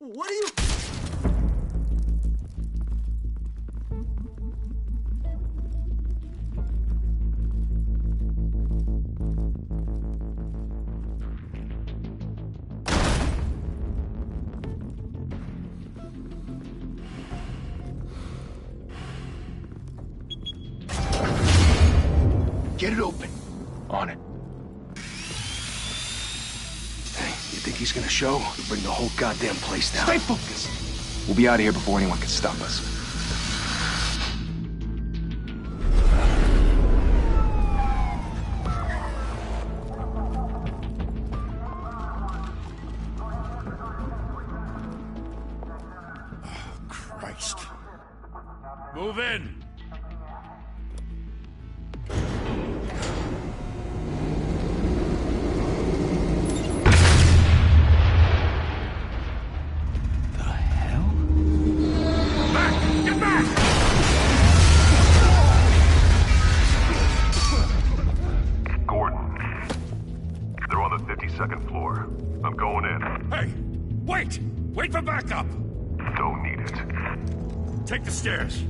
What are you... Get it open. On it. Hey, you think he's gonna show? We'll bring the whole goddamn place down. Stay focused. We'll be out of here before anyone can stop us. Oh, Christ. Move in. Second floor. I'm going in. Hey! Wait! Wait for backup! Don't need it. Take the stairs.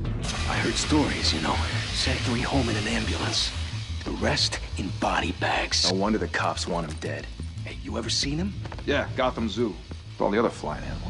I heard stories, you know. Sent 3 home in an ambulance. The rest in body bags. No wonder the cops want him dead. Hey, you ever seen him? Yeah, Gotham Zoo. With all the other flying animals.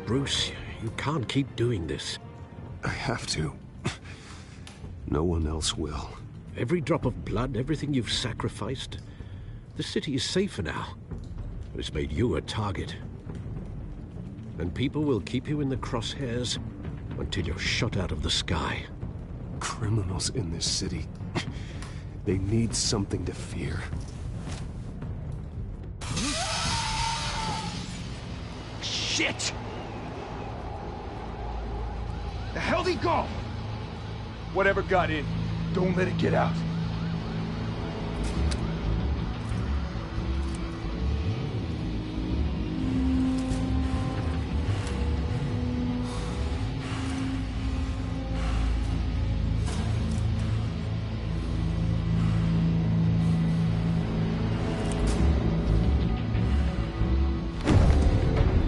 Bruce, you can't keep doing this. I have to. No one else will. Every drop of blood, everything you've sacrificed. The city is safer now. But it's made you a target. And people will keep you in the crosshairs until you're shot out of the sky. Criminals in this city. They need something to fear. Shit! The hell'd he go? Whatever got in, don't let it get out.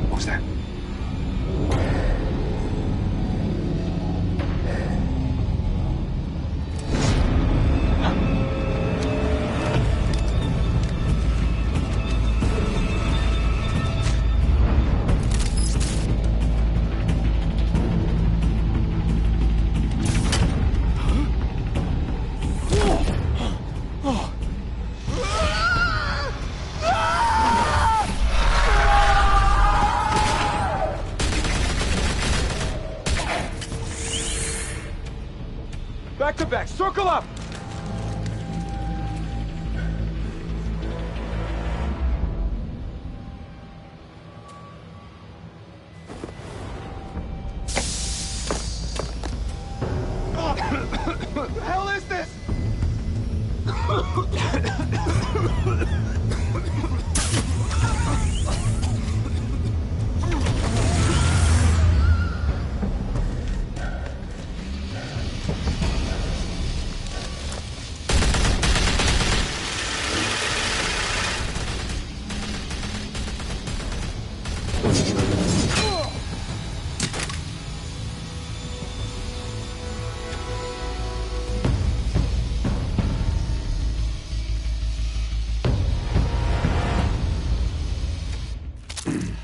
What was that? Back to back, circle up! What the hell is this?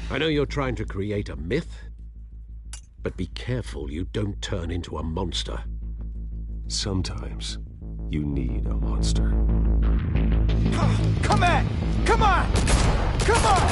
I know you're trying to create a myth, but be careful you don't turn into a monster. Sometimes you need a monster. Come on! Come on! Come on!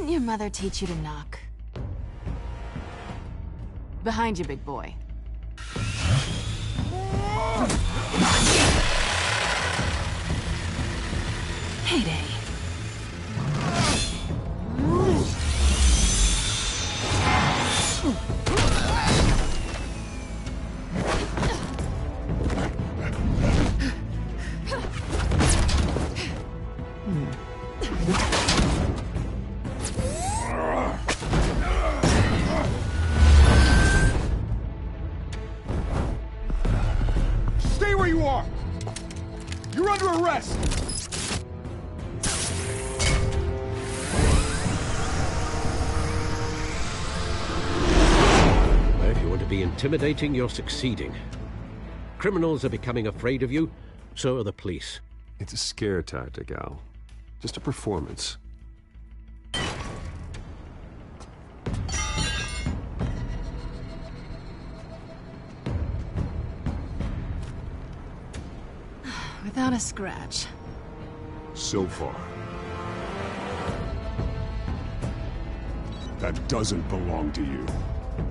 Didn't your mother teach you to knock? Behind you, big boy. Heyday. Stay where you are! You're under arrest! If you want to be intimidating, you're succeeding. Criminals are becoming afraid of you, so are the police. It's a scare tactic, Al. Just a performance. Without a scratch. So far. That doesn't belong to you.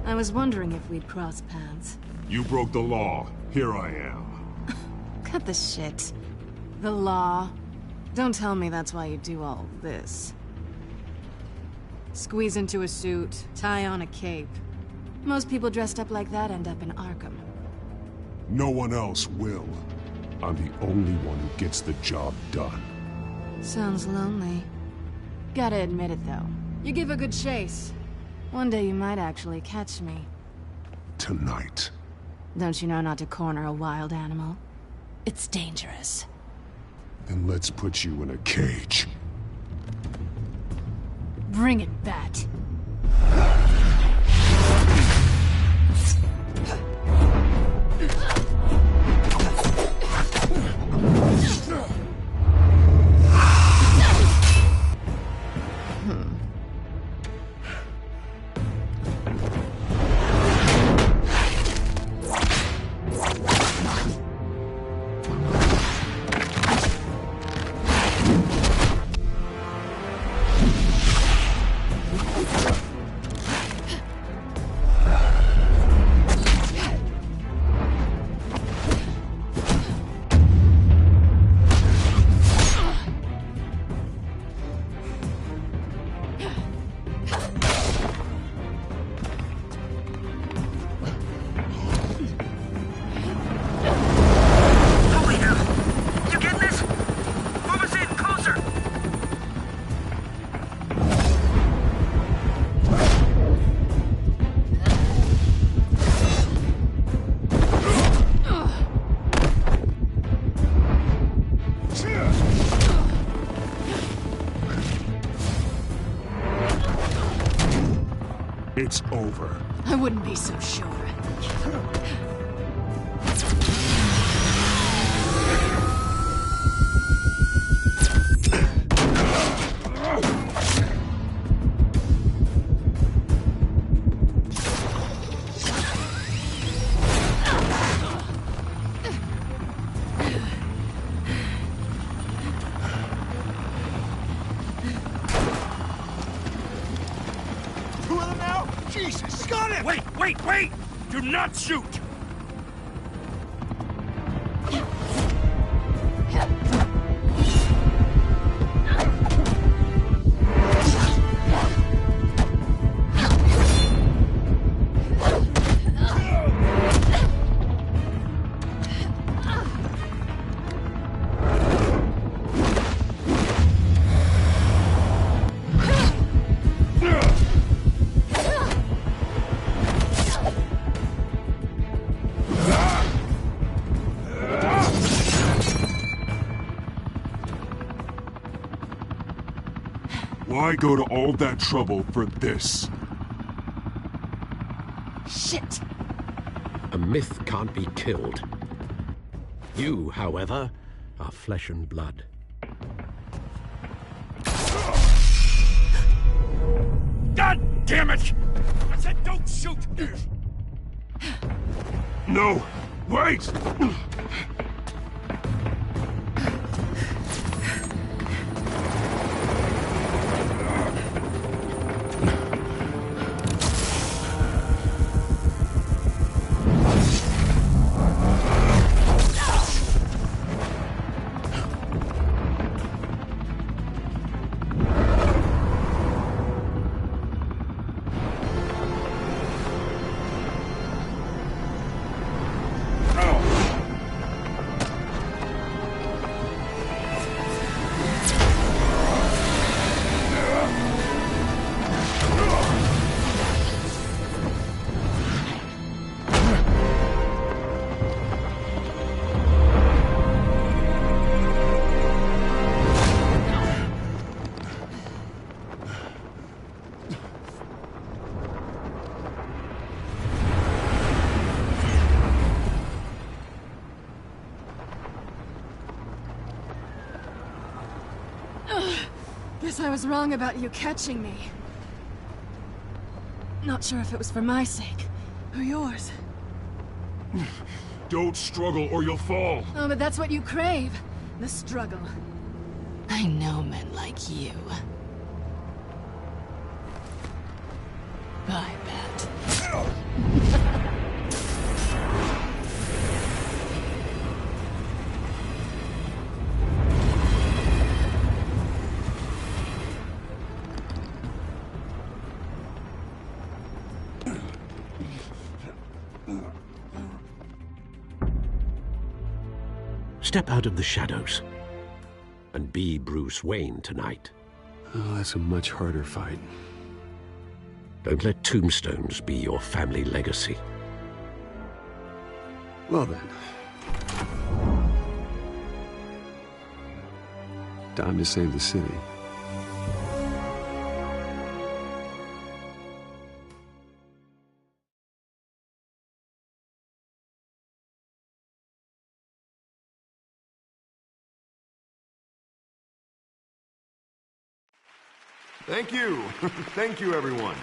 I was wondering if we'd cross paths. You broke the law. Here I am. Cut the shit. The law. Don't tell me that's why you do all this. Squeeze into a suit, tie on a cape. Most people dressed up like that end up in Arkham. No one else will. I'm the only one who gets the job done. Sounds lonely. Gotta admit it, though. You give a good chase. One day you might actually catch me. Tonight. Don't you know not to corner a wild animal? It's dangerous. Then let's put you in a cage. Bring it, Bat. It's over. I wouldn't be so sure. Two of them now? Jesus, got it! Wait! Do not shoot! Why go to all that trouble for this? Shit! A myth can't be killed. You, however, are flesh and blood. God damn it! I said don't shoot! No! Wait! Guess I was wrong about you catching me. Not sure if it was for my sake, or yours. Don't struggle or you'll fall. Oh, but that's what you crave. The struggle. I know men like you. I bet. Step out of the shadows and be Bruce Wayne tonight. Oh, that's a much harder fight. Don't let tombstones be your family legacy. Well then. Time to save the city. Thank you. Thank you, everyone.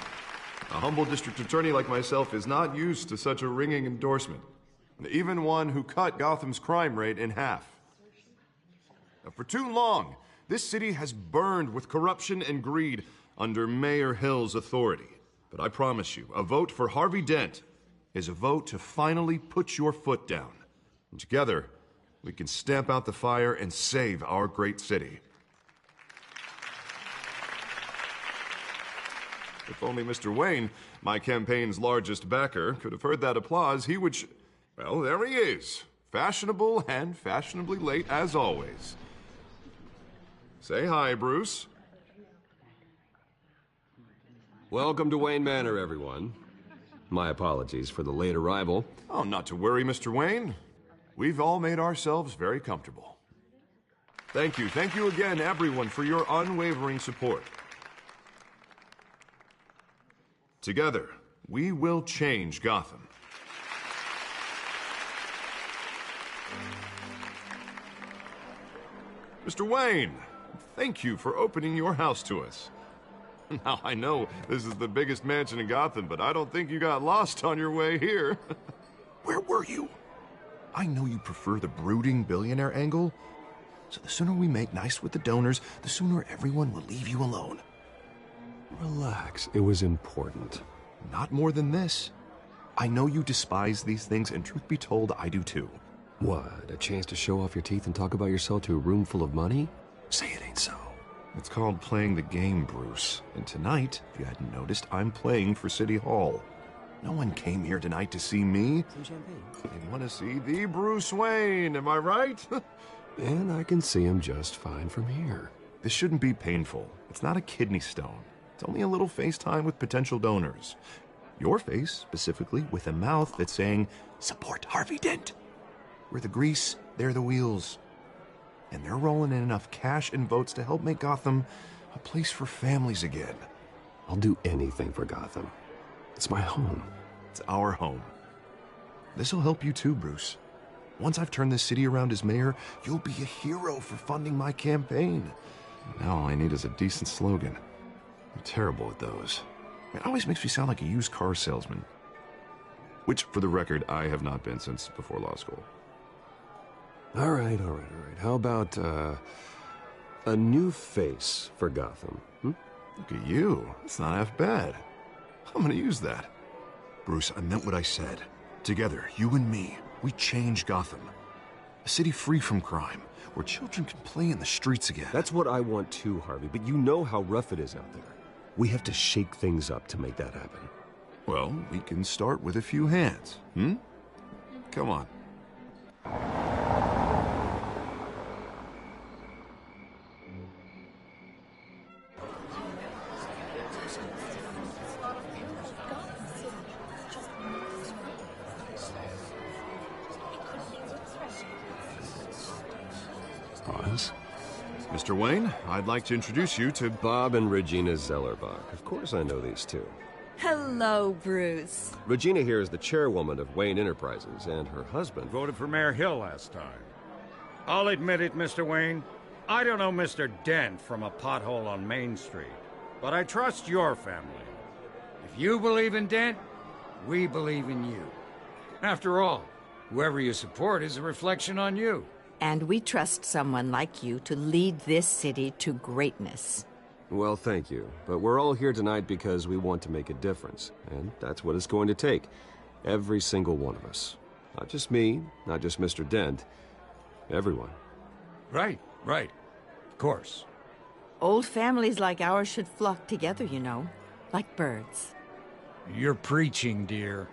A humble district attorney like myself is not used to such a ringing endorsement. Even one who cut Gotham's crime rate in half. Now, for too long, this city has burned with corruption and greed under Mayor Hill's authority. But I promise you, a vote for Harvey Dent is a vote to finally put your foot down. And together, we can stamp out the fire and save our great city. If only Mr. Wayne, my campaign's largest backer, could have heard that applause, he would well, there he is. Fashionable and fashionably late as always. Say hi, Bruce. Welcome to Wayne Manor, everyone. My apologies for the late arrival. Oh, not to worry, Mr. Wayne. We've all made ourselves very comfortable. Thank you again, everyone, for your unwavering support. Together, we will change Gotham. Mr. Wayne, thank you for opening your house to us. Now, I know this is the biggest mansion in Gotham, but I don't think you got lost on your way here. Where were you? I know you prefer the brooding billionaire angle, so the sooner we make nice with the donors, the sooner everyone will leave you alone. Relax, it was important. Not more than this. I know you despise these things, and truth be told, I do too. What, a chance to show off your teeth and talk about yourself to a room full of money? Say it ain't so. It's called playing the game, Bruce. And tonight, if you hadn't noticed, I'm playing for City Hall. No one came here tonight to see me. Some champagne. They want to see the Bruce Wayne, am I right? And I can see him just fine from here. This shouldn't be painful. It's not a kidney stone. It's only a little FaceTime with potential donors. Your face, specifically, with a mouth that's saying, support Harvey Dent. We're the grease, they're the wheels. And they're rolling in enough cash and votes to help make Gotham a place for families again. I'll do anything for Gotham. It's my home. It's our home. This'll help you too, Bruce. Once I've turned this city around as mayor, you'll be a hero for funding my campaign. Now all I need is a decent slogan. I'm terrible at those. It always makes me sound like a used car salesman. Which, for the record, I have not been since before law school. All right. How about, a new face for Gotham, hmm? Look at you. It's not half bad. I'm gonna use that. Bruce, I meant what I said. Together, you and me, we change Gotham. A city free from crime, where children can play in the streets again. That's what I want too, Harvey, but you know how rough it is out there. We have to shake things up to make that happen. Well, we can start with a few hands, hmm? Come on. Pause. Mr. Wayne, I'd like to introduce you to Bob and Regina Zellerbach. Of course I know these two. Hello, Bruce. Regina here is the chairwoman of Wayne Enterprises, and her husband... Voted for Mayor Hill last time. I'll admit it, Mr. Wayne. I don't know Mr. Dent from a pothole on Main Street, but I trust your family. If you believe in Dent, we believe in you. After all, whoever you support is a reflection on you. And we trust someone like you to lead this city to greatness. Well, thank you. But we're all here tonight because we want to make a difference. And that's what it's going to take. Every single one of us. Not just me, not just Mr. Dent. Everyone. Right. Of course. Old families like ours should flock together, you know. Like birds. You're preaching, dear.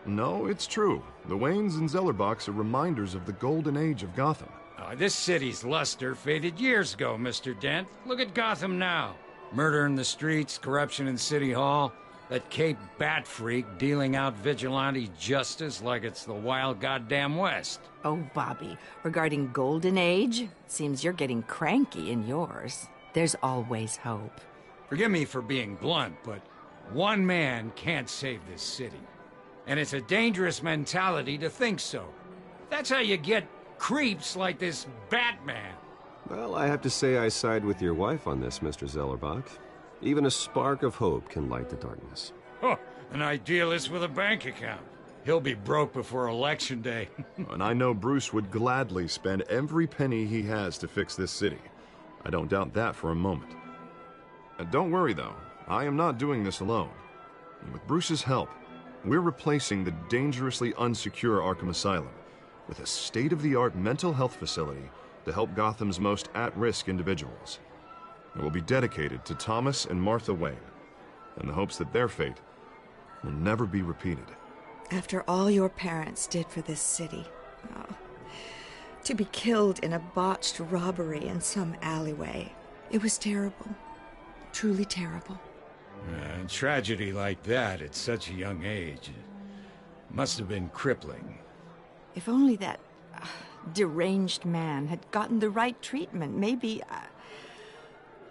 No, it's true. The Waynes and Zellerbachs are reminders of the golden age of Gotham. This city's luster faded years ago, Mr. Dent. Look at Gotham now. Murder in the streets, corruption in City Hall, that Cape Bat freak dealing out vigilante justice like it's the wild goddamn West. Oh, Bobby, regarding Golden Age, seems you're getting cranky in yours. There's always hope. Forgive me for being blunt, but one man can't save this city. And it's a dangerous mentality to think so. That's how you get creeps like this Batman. Well, I have to say I side with your wife on this, Mr. Zellerbach. Even a spark of hope can light the darkness. Oh, an idealist with a bank account. He'll be broke before Election Day. And I know Bruce would gladly spend every penny he has to fix this city. I don't doubt that for a moment. Don't worry, though. I am not doing this alone. And with Bruce's help, we're replacing the dangerously unsecure Arkham Asylum with a state-of-the-art mental health facility to help Gotham's most at-risk individuals. It will be dedicated to Thomas and Martha Wayne, in the hopes that their fate will never be repeated. After all your parents did for this city, to be killed in a botched robbery in some alleyway, it was terrible. Truly terrible. Tragedy like that at such a young age must have been crippling. If only that deranged man had gotten the right treatment, maybe...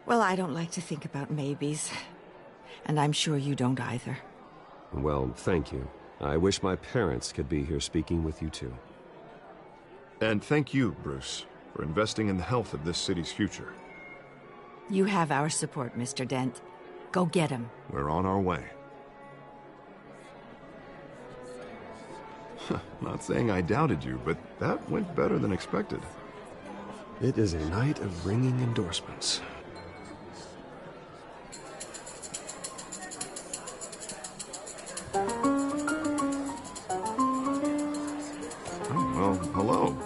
Well, I don't like to think about maybes. And I'm sure you don't either. Well, thank you. I wish my parents could be here speaking with you too. And thank you, Bruce, for investing in the health of this city's future. You have our support, Mr. Dent. Go get him. We're on our way. Not saying I doubted you, but that went better than expected. It is a night of ringing endorsements. Well, hello.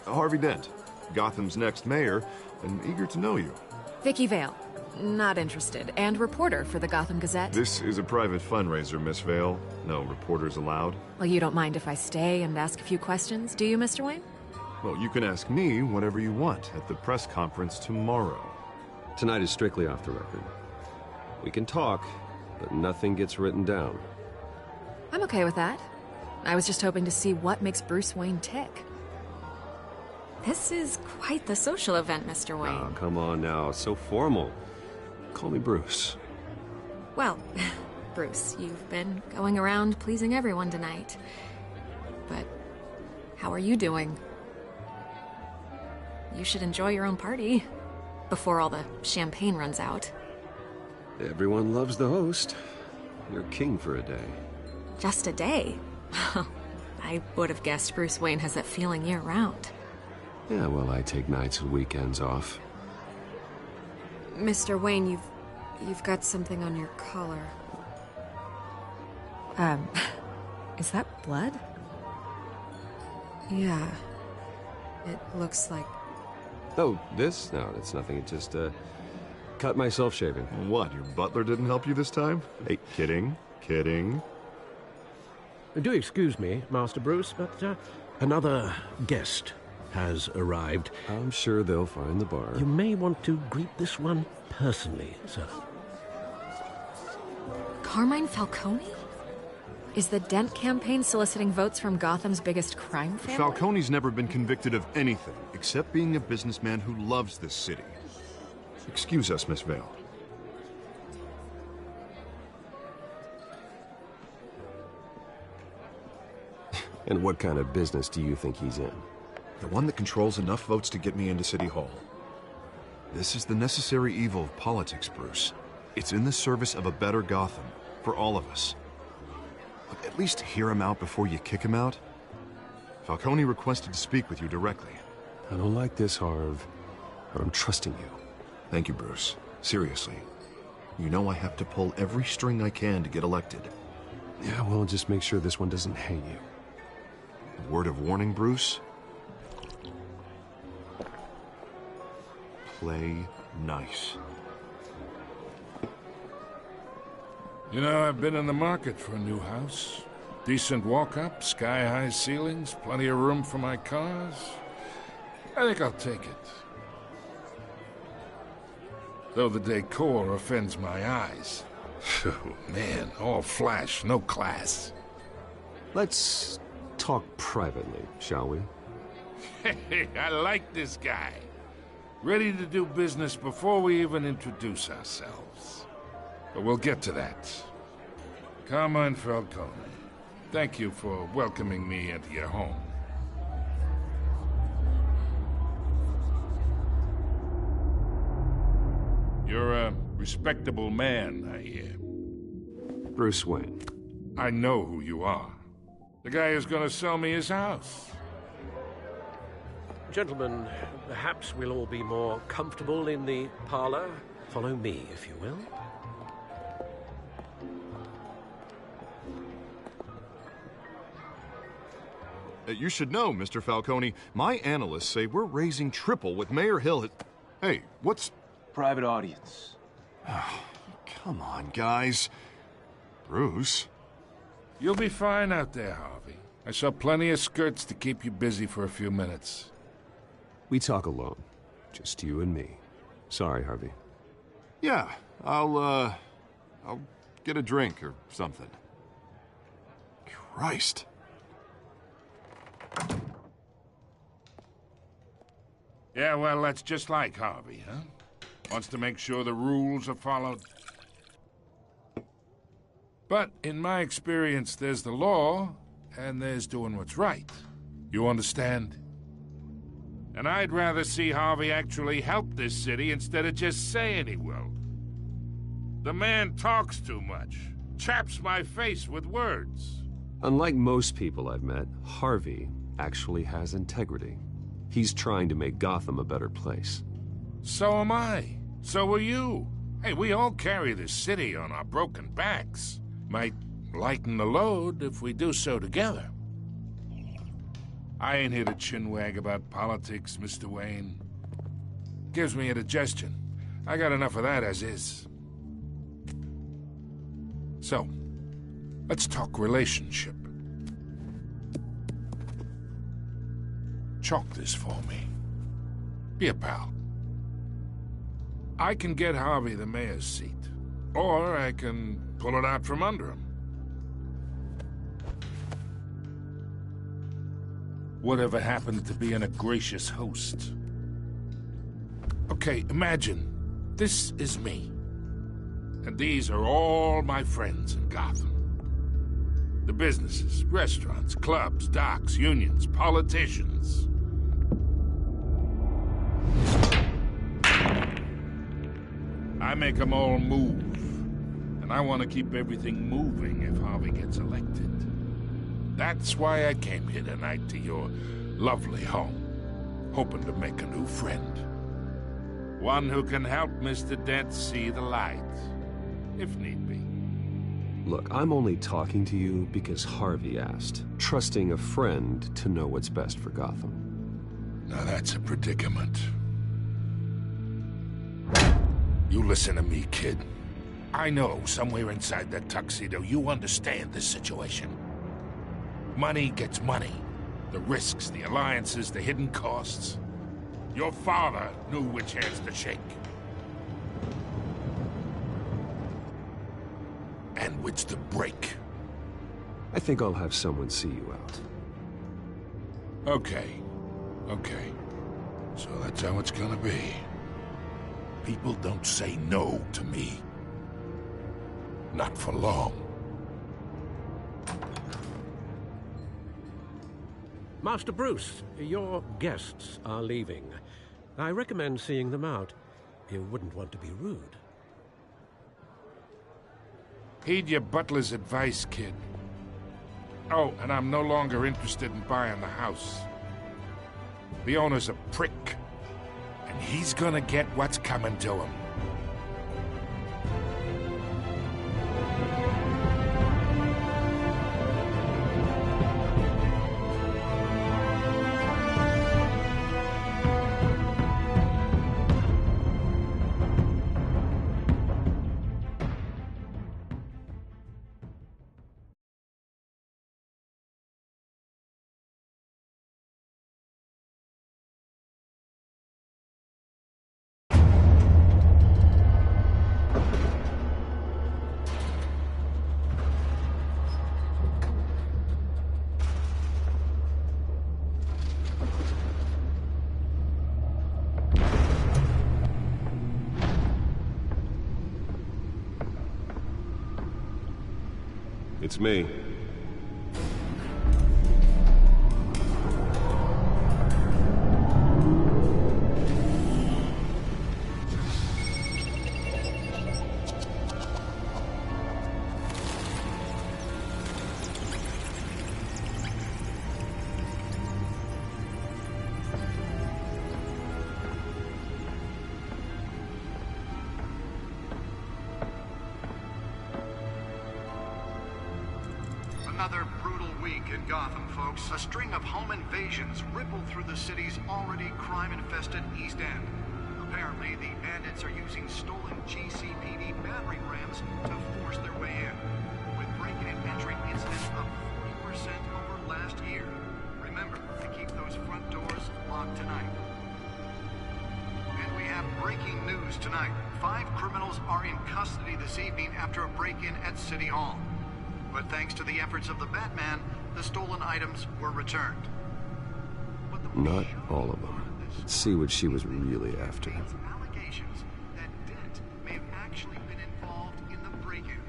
Harvey Dent, Gotham's next mayor, and eager to know you. Vicky Vale. Not interested. And reporter for the Gotham Gazette. This is a private fundraiser, Miss Vale. No reporters allowed. Well, you don't mind if I stay and ask a few questions, do you, Mr. Wayne? Well, you can ask me whatever you want at the press conference tomorrow. Tonight is strictly off the record. We can talk, but nothing gets written down. I'm okay with that. I was just hoping to see what makes Bruce Wayne tick. This is quite the social event, Mr. Wayne. Oh, come on now. It's so formal. Call me Bruce. Well, Bruce, you've been going around pleasing everyone tonight. But how are you doing? You should enjoy your own party before all the champagne runs out. Everyone loves the host. You're king for a day. Just a day? I would have guessed Bruce Wayne has that feeling year-round. Yeah, well, I take nights and weekends off. Mr. Wayne, you've got something on your collar. Is that blood? Yeah. It looks like... Oh, this? No, it's nothing. It just, cut myself shaving. What, your butler didn't help you this time? Hey, kidding. Do excuse me, Master Bruce, but another guest has arrived. I'm sure they'll find the bar. You may want to greet this one personally, sir. Carmine Falcone? Is the Dent campaign soliciting votes from Gotham's biggest crime family? Falcone's never been convicted of anything except being a businessman who loves this city. Excuse us, Miss Vale. And what kind of business do you think he's in? The one that controls enough votes to get me into City Hall. This is the necessary evil of politics, Bruce. It's in the service of a better Gotham, for all of us. But at least hear him out before you kick him out. Falcone requested to speak with you directly. I don't like this, Harv, but I'm trusting you. Thank you, Bruce. Seriously. You know I have to pull every string I can to get elected. Yeah, well, just make sure this one doesn't hang you. A word of warning, Bruce? Play nice. You know, I've been in the market for a new house. Decent walk-up, sky-high ceilings, plenty of room for my cars. I think I'll take it. Though the decor offends my eyes. Oh, man, all flash, no class. Let's talk privately, shall we? Hey, I like this guy. Ready to do business before we even introduce ourselves. But we'll get to that. Carmine Falcone, thank you for welcoming me into your home. You're a respectable man, I hear. Bruce Wayne. I know who you are. The guy who's gonna sell me his house. Gentlemen, perhaps we'll all be more comfortable in the parlor. Follow me, if you will. You should know, Mr. Falcone, my analysts say we're raising triple with Mayor Hill. Hey, what's... Private audience. Oh, come on, guys. Bruce? You'll be fine out there, Harvey. I saw plenty of skirts to keep you busy for a few minutes. We talk alone. Just you and me. Sorry, Harvey. Yeah, I'll get a drink or something. Christ. Yeah, well, that's just like Harvey, huh? Wants to make sure the rules are followed. But in my experience, there's the law, and there's doing what's right. You understand? And I'd rather see Harvey actually help this city instead of just saying he will. The man talks too much, chaps my face with words. Unlike most people I've met, Harvey actually has integrity. He's trying to make Gotham a better place. So am I. So are you. Hey, we all carry this city on our broken backs. Might lighten the load if we do so together. I ain't here to chinwag about politics, Mr. Wayne. Gives me indigestion. I got enough of that as is. So, let's talk relationship. Chalk this for me. Be a pal. I can get Harvey the mayor's seat, or I can pull it out from under him. Whatever happened to being a gracious host? Okay, imagine this is me, and these are all my friends in Gotham. The businesses, restaurants, clubs, docks, unions, politicians. I make them all move. And I want to keep everything moving if Harvey gets elected. That's why I came here tonight to your lovely home, hoping to make a new friend. One who can help Mr. Dent see the light, if need be. Look, I'm only talking to you because Harvey asked, trusting a friend to know what's best for Gotham. Now that's a predicament. You listen to me, kid. I know somewhere inside that tuxedo you understand this situation. Money gets money. The risks, the alliances, the hidden costs. Your father knew which hands to shake. And which to break. I think I'll have someone see you out. Okay. So that's how it's gonna be. People don't say no to me. Not for long. Master Bruce, your guests are leaving. I recommend seeing them out. You wouldn't want to be rude. Heed your butler's advice, kid. Oh, and I'm no longer interested in buying the house. The owner's a prick, and he's gonna get what's coming to him. It's me. Another brutal week in Gotham, folks. A string of home invasions rippled through the city's already crime-infested East End. Apparently, the bandits are using stolen GCPD battering rams to force their way in, with break-in and entry incidents up 40% over last year. Remember to keep those front doors locked tonight. And we have breaking news tonight. 5 criminals are in custody this evening after a break-in at City Hall. But thanks to the efforts of the Batman, the stolen items were returned. Not all of them. Let's see what she was really after. Allegations that Dent may have actually been involved in the break-in.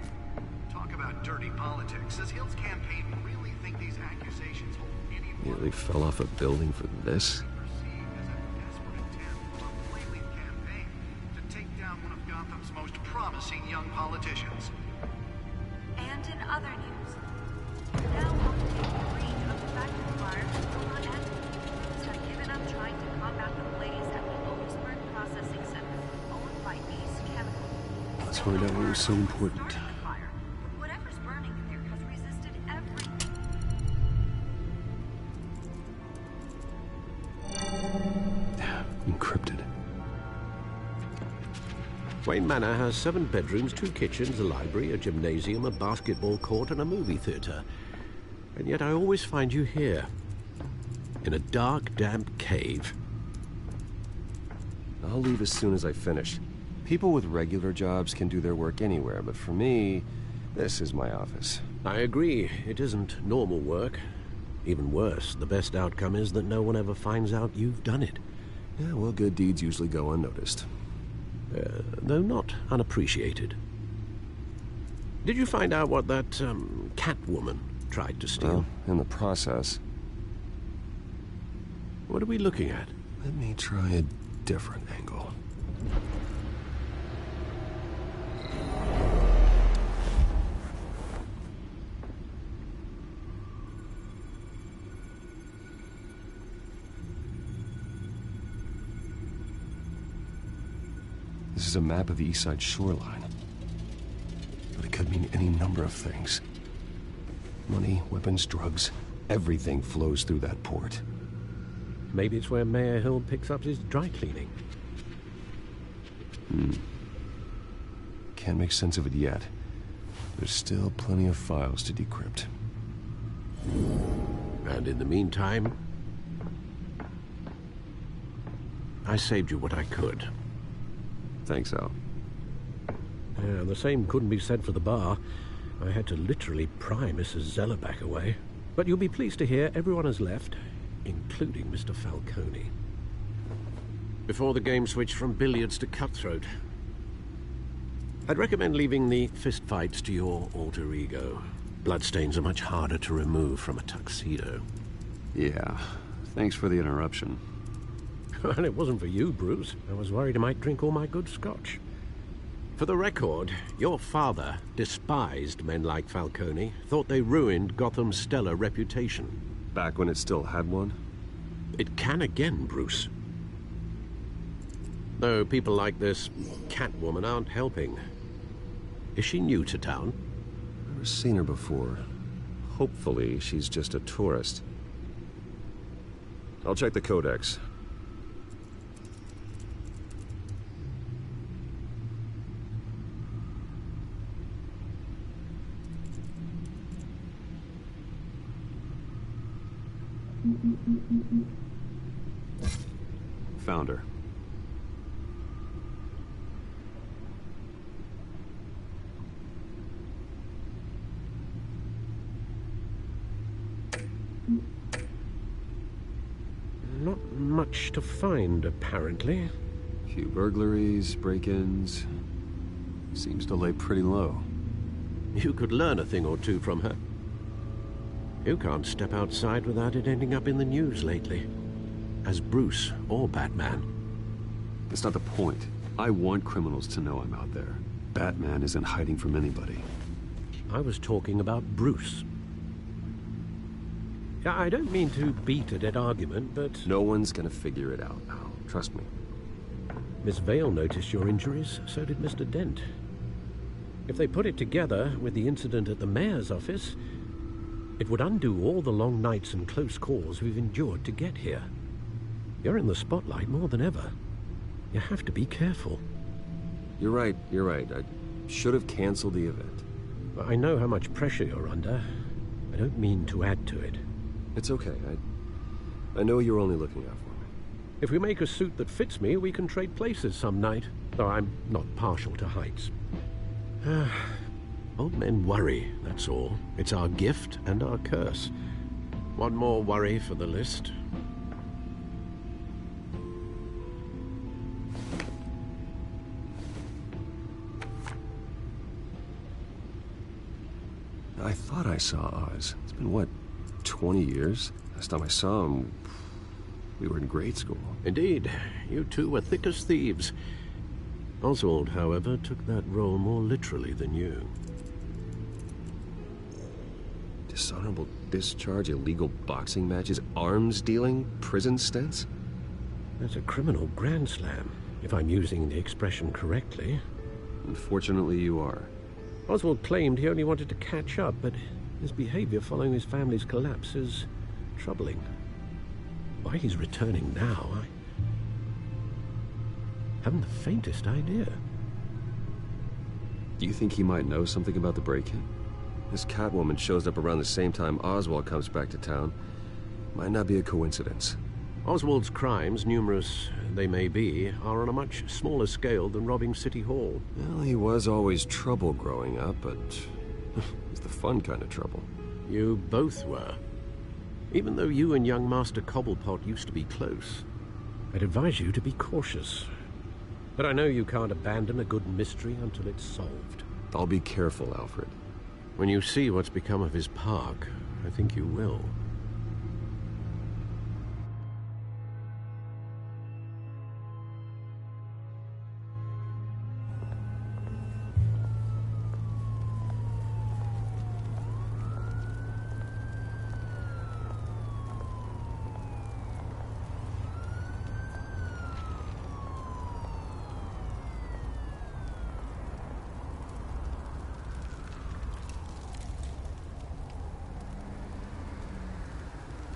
Talk about dirty politics. Does Hill's campaign really think these accusations hold any water? Nearly fell off a building for this? Perceived as a desperate attempt from a flailing campaign to take down one of Gotham's most promising young politicians. And in other news, now on day 3 of the factory fire in Oakland, police have given up trying to combat the blaze at the Otisburg Processing Center, owned by Ace Chemical. Let's find out what was so important. Whatever's burning in there has resisted everything. Encrypted. Wayne Manor has 7 bedrooms, 2 kitchens, a library, a gymnasium, a basketball court, and a movie theater. And yet I always find you here, in a dark, damp cave. I'll leave as soon as I finish. People with regular jobs can do their work anywhere, but for me, this is my office. I agree. It isn't normal work. Even worse, the best outcome is that no one ever finds out you've done it. Yeah, well, good deeds usually go unnoticed. Though not unappreciated. Did you find out what that, Catwoman tried to steal? Well, in the process. What are we looking at? Let me try a different angle. This is a map of the East Side shoreline. But it could mean any number of things. Money, weapons, drugs, everything flows through that port. Maybe it's where Mayor Hill picks up his dry cleaning. Can't make sense of it yet. There's still plenty of files to decrypt. And in the meantime, I saved you what I could. Thanks, Al. Yeah, the same couldn't be said for the bar. I had to literally pry Mrs. Zellerback away. But you'll be pleased to hear everyone has left, including Mr. Falcone. Before the game switched from billiards to cutthroat. I'd recommend leaving the fistfights to your alter ego. Bloodstains are much harder to remove from a tuxedo. Yeah, thanks for the interruption. And it wasn't for you, Bruce. I was worried I might drink all my good scotch. For the record, your father despised men like Falcone, thought they ruined Gotham's stellar reputation. Back when it still had one? It can again, Bruce. Though people like this Catwoman aren't helping. Is she new to town? Never seen her before. Hopefully, she's just a tourist. I'll check the codex. Found her. Not much to find, apparently. Few burglaries, break-ins. Seems to lay pretty low. You could learn a thing or two from her. You can't step outside without it ending up in the news lately. As Bruce or Batman. That's not the point. I want criminals to know I'm out there. Batman isn't hiding from anybody. I was talking about Bruce. I don't mean to beat a dead argument, but... No one's gonna figure it out now. Trust me. Miss Vale noticed your injuries, so did Mr. Dent. If they put it together with the incident at the mayor's office, it would undo all the long nights and close calls we've endured to get here. You're in the spotlight more than ever. You have to be careful. You're right. I should have canceled the event. I know how much pressure you're under. I don't mean to add to it. It's okay. I know you're only looking out for me. If we make a suit that fits me, we can trade places some night. Though I'm not partial to heights. Old men worry, that's all. It's our gift and our curse. One more worry for the list. I thought I saw Oz. It's been, what, 20 years? Last time I saw him, we were in grade school. Indeed. You two were thick as thieves. Oswald, however, took that role more literally than you. Dishonorable discharge, illegal boxing matches, arms dealing, prison stints? That's a criminal grand slam, if I'm using the expression correctly. Unfortunately, you are. Oswald claimed he only wanted to catch up, but his behavior following his family's collapse is troubling. Why he's returning now, I haven't the faintest idea. Do you think he might know something about the break-in? This Catwoman shows up around the same time Oswald comes back to town. Might not be a coincidence. Oswald's crimes, numerous they may be, are on a much smaller scale than robbing City Hall. Well, he was always trouble growing up, but it's the fun kind of trouble. You both were. Even though you and young Master Cobblepot used to be close, I'd advise you to be cautious. But I know you can't abandon a good mystery until it's solved. I'll be careful, Alfred. When you see what's become of his park, I think you will.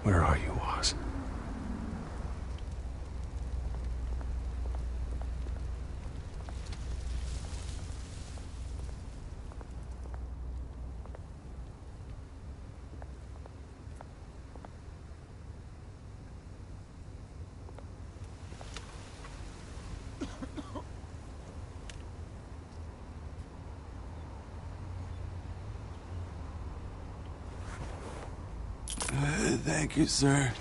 Where are you, Oz? Thank you, sir.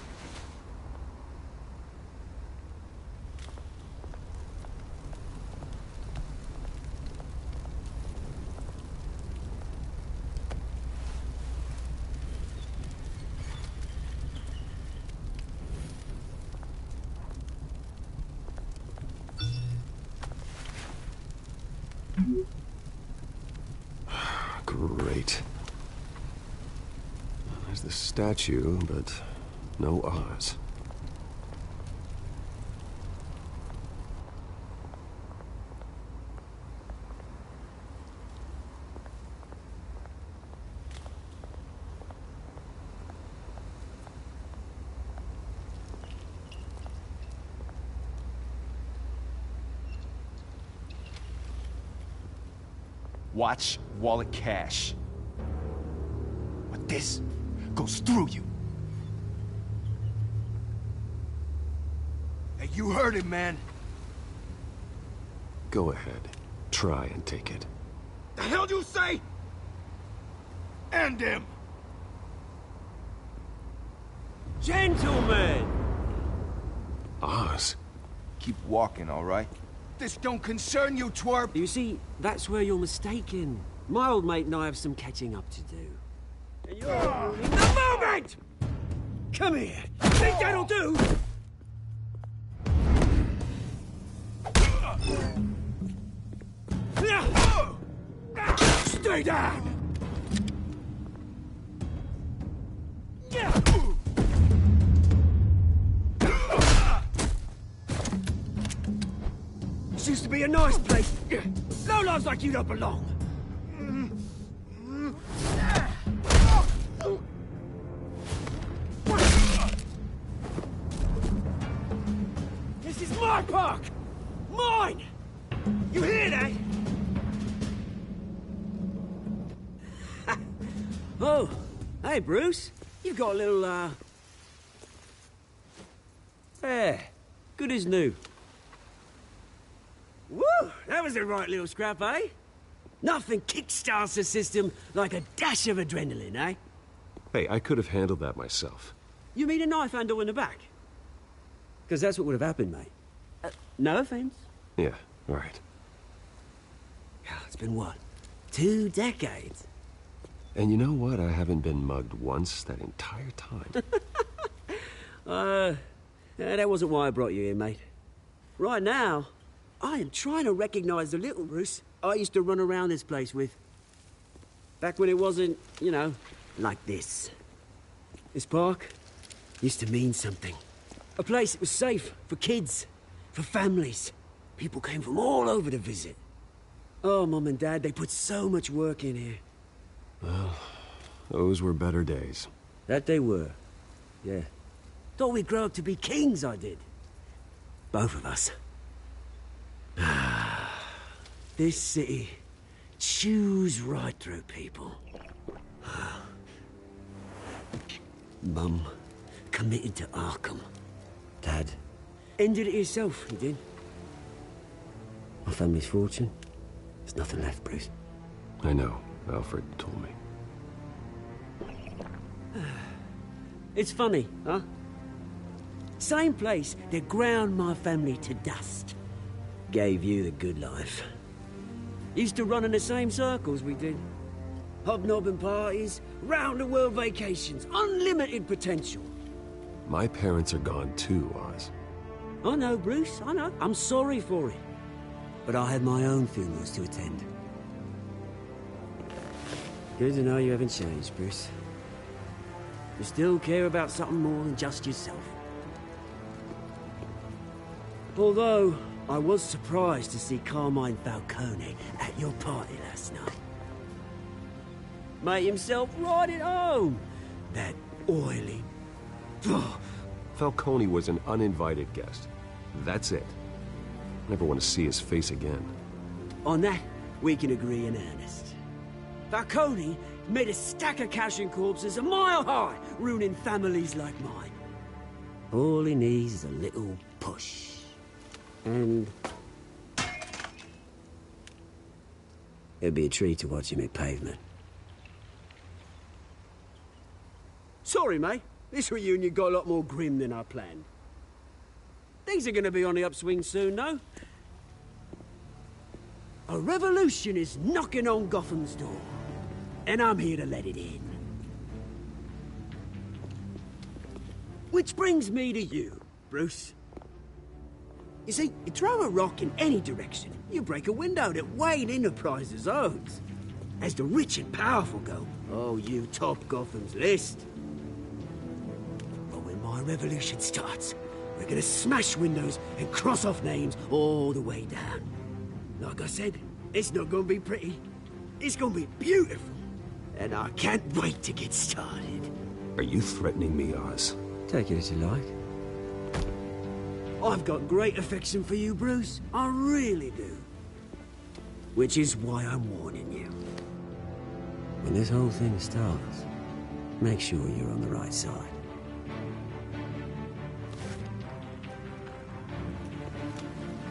Great. There's the statue, but no Oz. Watch wallet cash. But this goes through you. Hey, you heard it, man. Go ahead. Try and take it. The hell do you say? End him! Gentlemen! Oz? Keep walking, all right? This don't concern you, twerp! You see, that's where you're mistaken. My old mate and I have some catching up to do. And you're ruining the moment! Come here! Think that'll do? Stay down! This used to be a nice place. Lowlifes like you don't belong. This is my park! Mine! You hear that? Oh, hey, Bruce. You've got a little, Yeah, good as new. Woo! That was a right little scrap, eh? Nothing kickstarts the system like a dash of adrenaline, eh? Hey, I could have handled that myself. You mean a knife handle in the back? Because that's what would have happened, mate. No offense. Yeah, right. It's been what? 2 decades? And you know what? I haven't been mugged once that entire time. That wasn't why I brought you here, mate. Right now, I am trying to recognize the little Bruce I used to run around this place with. Back when it wasn't, you know, like this. This park used to mean something. A place that was safe for kids, for families. People came from all over to visit. Oh, Mum and Dad, they put so much work in here. Well, those were better days. That they were. Yeah. Thought we'd grow up to be kings, I did. Both of us. This city chews right through people. Mum committed to Arkham. Dad ended it himself, he did. My family's fortune. There's nothing left, Bruce. I know. Alfred told me. It's funny, huh? Same place that ground my family to dust. Gave you the good life. Used to run in the same circles we did. Hobnobbing parties, round-the-world vacations, unlimited potential. My parents are gone too, Oz. I know, Bruce, I know. I'm sorry for it. But I had my own funerals to attend. Good to know you haven't changed, Bruce. You still care about something more than just yourself. Although, I was surprised to see Carmine Falcone at your party last night. Made himself right at home. That oily... Falcone was an uninvited guest. That's it. Never want to see his face again. On that, we can agree in earnest. Falcone made a stack of cash and corpses a mile high, ruining families like mine. All he needs is a little push. And... it'd be a treat to watch him hit pavement. Sorry, mate. This reunion got a lot more grim than I planned. Things are gonna be on the upswing soon, though. A revolution is knocking on Gotham's door. And I'm here to let it in. Which brings me to you, Bruce. You see, you throw a rock in any direction, you break a window that Wayne Enterprises owns. As the rich and powerful go, oh, you top Gotham's list. But when my revolution starts, we're gonna smash windows and cross off names all the way down. Like I said, it's not gonna be pretty. It's gonna be beautiful. And I can't wait to get started. Are you threatening me, Oz? Take it as you like. I've got great affection for you, Bruce. I really do. Which is why I'm warning you. When this whole thing starts, make sure you're on the right side.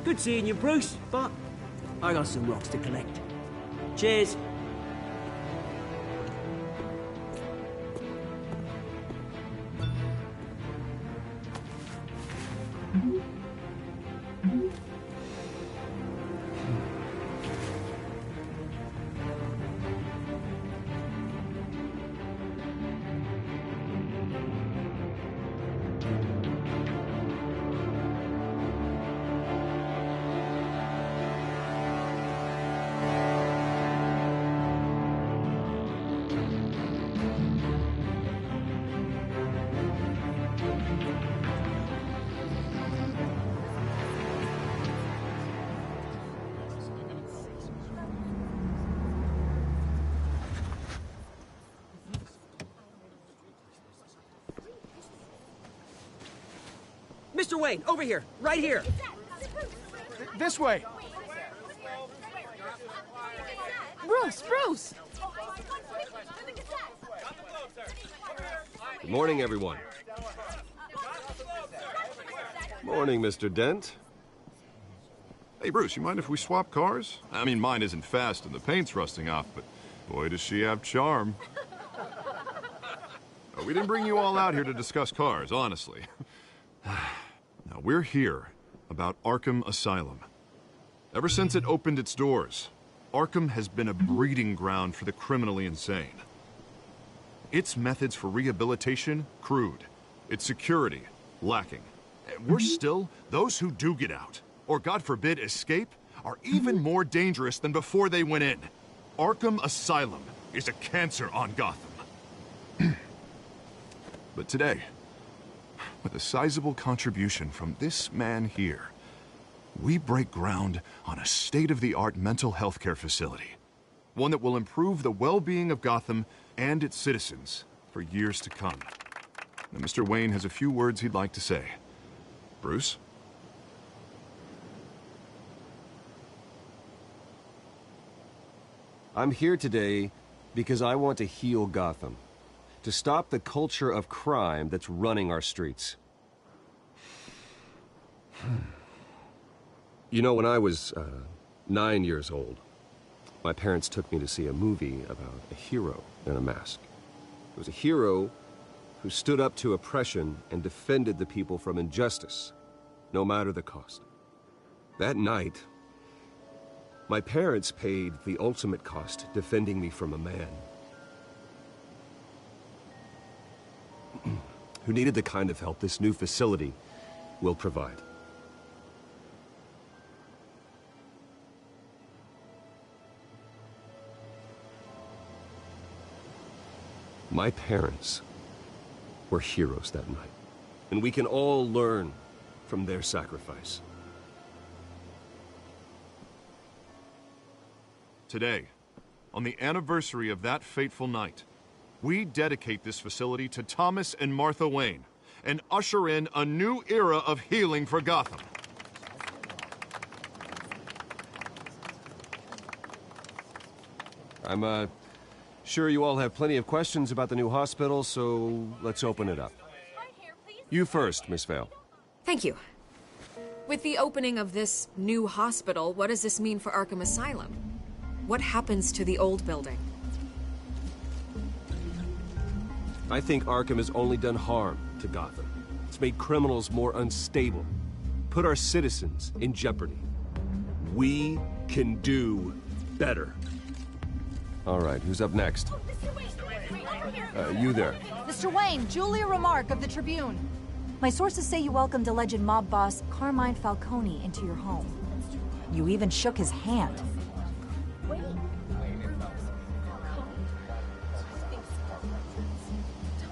Good seeing you, Bruce, but I got some rocks to collect. Cheers. Mr. Wayne, over here, right here. This way. Bruce! Good morning, everyone. Morning, Mr. Dent. Hey, Bruce, you mind if we swap cars? I mean, mine isn't fast and the paint's rusting off, but boy, does she have charm. We didn't bring you all out here to discuss cars, honestly. Now, we're here about Arkham Asylum. Ever since it opened its doors, Arkham has been a breeding ground for the criminally insane. Its methods for rehabilitation, crude. Its security, lacking. Worse still, those who do get out, or God forbid escape, are even more dangerous than before they went in. Arkham Asylum is a cancer on Gotham. But today, with a sizable contribution from this man here, we break ground on a state-of-the-art mental health care facility. One that will improve the well-being of Gotham and its citizens for years to come. Now, Mr. Wayne has a few words he'd like to say. Bruce? I'm here today because I want to heal Gotham. To stop the culture of crime that's running our streets. You know, when I was 9 years old, my parents took me to see a movie about a hero in a mask. It was a hero who stood up to oppression and defended the people from injustice, no matter the cost. That night, my parents paid the ultimate cost defending me from a man who needed the kind of help this new facility will provide. My parents were heroes that night, and we can all learn from their sacrifice. Today, on the anniversary of that fateful night, we dedicate this facility to Thomas and Martha Wayne and usher in a new era of healing for Gotham. I'm sure you all have plenty of questions about the new hospital, so let's open it up. You first, Miss Vale. Thank you. With the opening of this new hospital, what does this mean for Arkham Asylum? What happens to the old building? I think Arkham has only done harm to Gotham. It's made criminals more unstable, put our citizens in jeopardy. We can do better. All right, who's up next? Mr. Wayne, You there. Mr. Wayne, Julia Remark of the Tribune. My sources say you welcomed alleged mob boss Carmine Falcone into your home. You even shook his hand.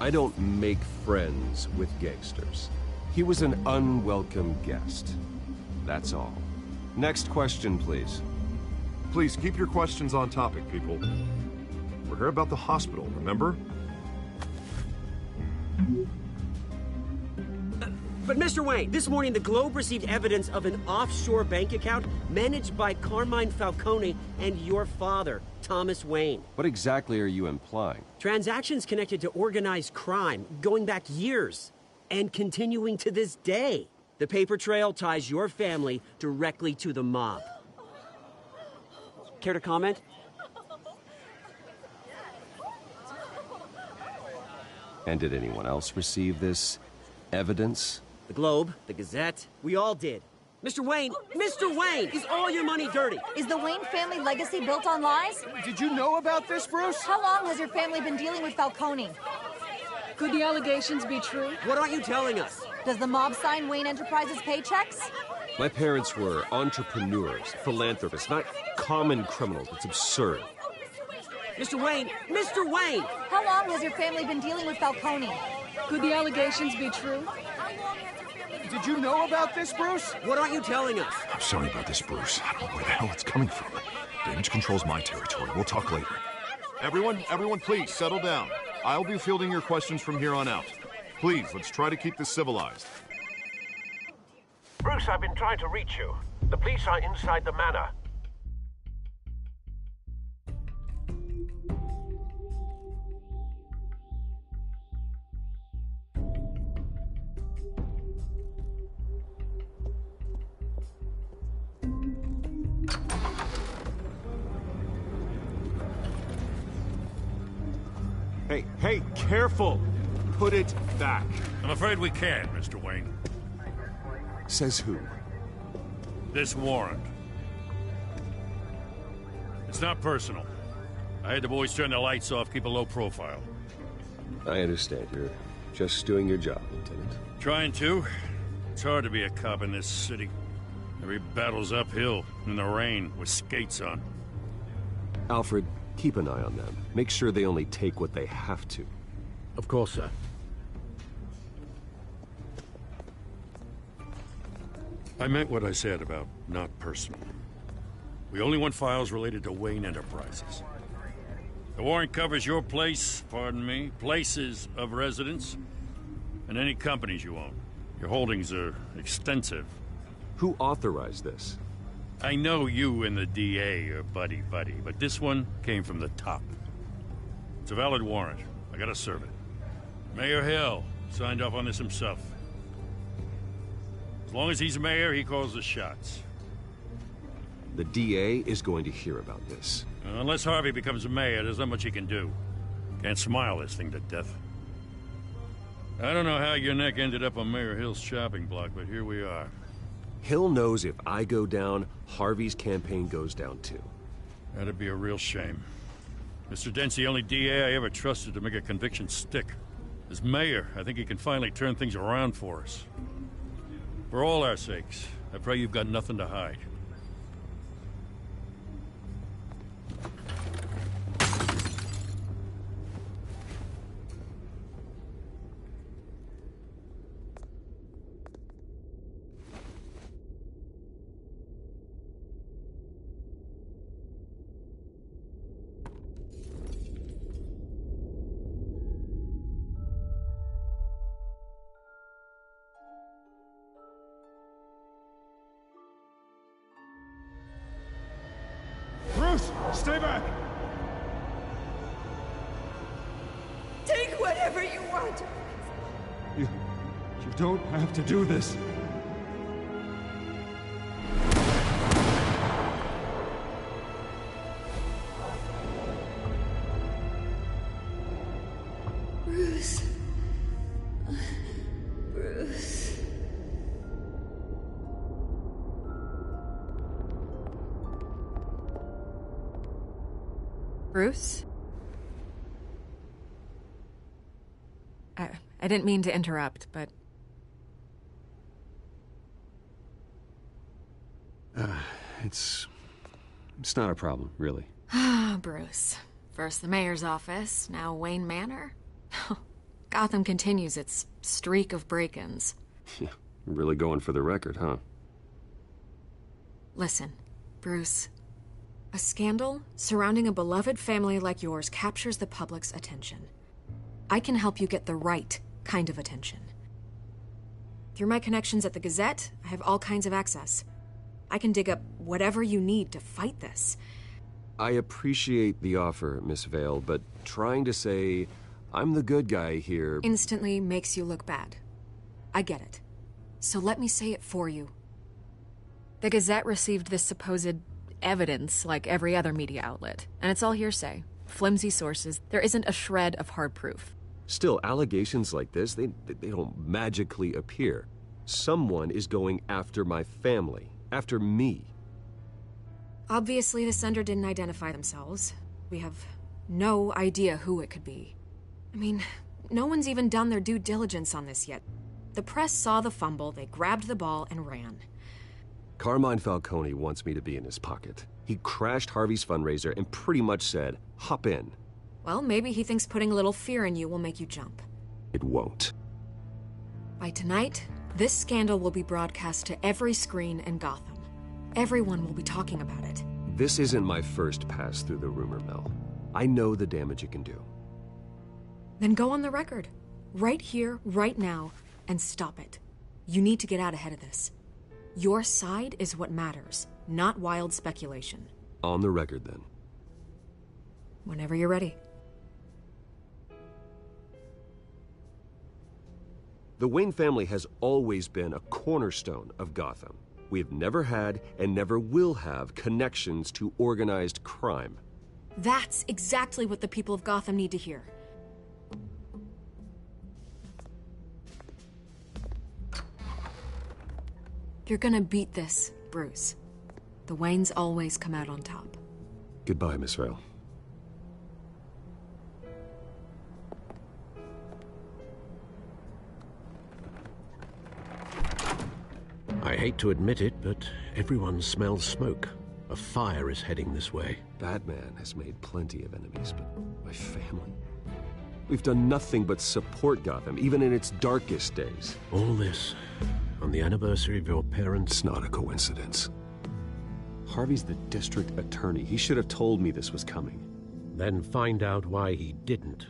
I don't make friends with gangsters. He was an unwelcome guest. That's all. Next question, please. Please keep your questions on topic, people. We're here about the hospital, remember? But Mr. Wayne, this morning the Globe received evidence of an offshore bank account managed by Carmine Falcone and your father, Thomas Wayne. What exactly are you implying? Transactions connected to organized crime going back years and continuing to this day. The paper trail ties your family directly to the mob. Care to comment? And did anyone else receive this evidence? The Globe, the Gazette, we all did. Mr. Wayne, is all your money dirty? Is the Wayne family legacy built on lies? Did you know about this, Bruce? How long has your family been dealing with Falcone? Could the allegations be true? What aren't you telling us? Does the mob sign Wayne Enterprises paychecks? My parents were entrepreneurs, philanthropists, not common criminals. It's absurd. Mr. Wayne! How long has your family been dealing with Falcone? Could the allegations be true? Did you know about this, Bruce? What aren't you telling us? I'm sorry about this, Bruce. I don't know where the hell it's coming from. Damage control's my territory. We'll talk later. Everyone, please, settle down. I'll be fielding your questions from here on out. Please, let's try to keep this civilized. Bruce, I've been trying to reach you. The police are inside the manor. Hey, careful! Put it back. I'm afraid we can't, Mr. Wayne. Says who? This warrant. It's not personal. I had the boys turn the lights off, keep a low profile. I understand. You're just doing your job, Lieutenant. Trying to. It's hard to be a cop in this city. Every battle's uphill, in the rain, with skates on. Alfred, keep an eye on them. Make sure they only take what they have to. Of course, sir. I meant what I said about not personal. We only want files related to Wayne Enterprises. The warrant covers your place, pardon me, places of residence, and any companies you own. Your holdings are extensive. Who authorized this? I know you and the DA are buddy-buddy, but this one came from the top. It's a valid warrant. I gotta serve it. Mayor Hill signed off on this himself. As long as he's mayor, he calls the shots. The DA is going to hear about this. Unless Harvey becomes mayor, there's not much he can do. Can't smile this thing to death. I don't know how your neck ended up on Mayor Hill's shopping block, but here we are. Hill knows if I go down, Harvey's campaign goes down too. That'd be a real shame. Mr. Dent's the only DA I ever trusted to make a conviction stick. As mayor, I think he can finally turn things around for us. For all our sakes, I pray you've got nothing to hide. Bruce, stay back! Take whatever you want. You don't have to do this. Bruce. Bruce. Bruce? I didn't mean to interrupt, but It's not a problem, really. Ah, Bruce. First the mayor's office, now Wayne Manor. Gotham continues its streak of break-ins. Yeah, really going for the record, huh? Listen, Bruce. A scandal surrounding a beloved family like yours captures the public's attention. I can help you get the right kind of attention. Through my connections at the Gazette, I have all kinds of access. I can dig up whatever you need to fight this. I appreciate the offer, Miss Vale, but trying to say I'm the good guy here instantly makes you look bad. I get it. So let me say it for you. The Gazette received this supposed evidence like every other media outlet, and it's all hearsay. Flimsy sources. There isn't a shred of hard proof. Still, allegations like this, they don't magically appear. Someone is going after my family, after me. Obviously, the sender didn't identify themselves. We have no idea who it could be. I mean, no one's even done their due diligence on this yet. The press saw the fumble, they grabbed the ball and ran. Carmine Falcone wants me to be in his pocket. He crashed Harvey's fundraiser and pretty much said, hop in. Well, maybe he thinks putting a little fear in you will make you jump. It won't. By tonight, this scandal will be broadcast to every screen in Gotham. Everyone will be talking about it. This isn't my first pass through the rumor mill. I know the damage it can do. Then go on the record. Right here, right now, and stop it. You need to get out ahead of this. Your side is what matters, not wild speculation. On the record, then. Whenever you're ready. The Wayne family has always been a cornerstone of Gotham. We have never had and never will have connections to organized crime. That's exactly what the people of Gotham need to hear. You're gonna beat this, Bruce. The Waynes always come out on top. Goodbye, Miss Vale. I hate to admit it, but everyone smells smoke. A fire is heading this way. Batman has made plenty of enemies, but my family? We've done nothing but support Gotham, even in its darkest days. All this on the anniversary of your parents'... It's not a coincidence. Harvey's the district attorney. He should have told me this was coming. Then find out why he didn't.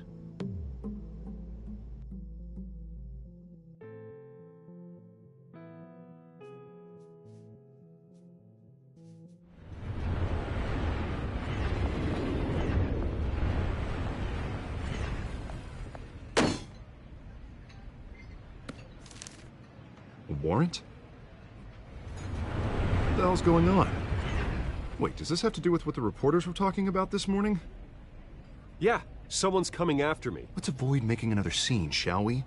Warrant? What the hell's going on? Wait, does this have to do with what the reporters were talking about this morning? Yeah, someone's coming after me. Let's avoid making another scene, shall we?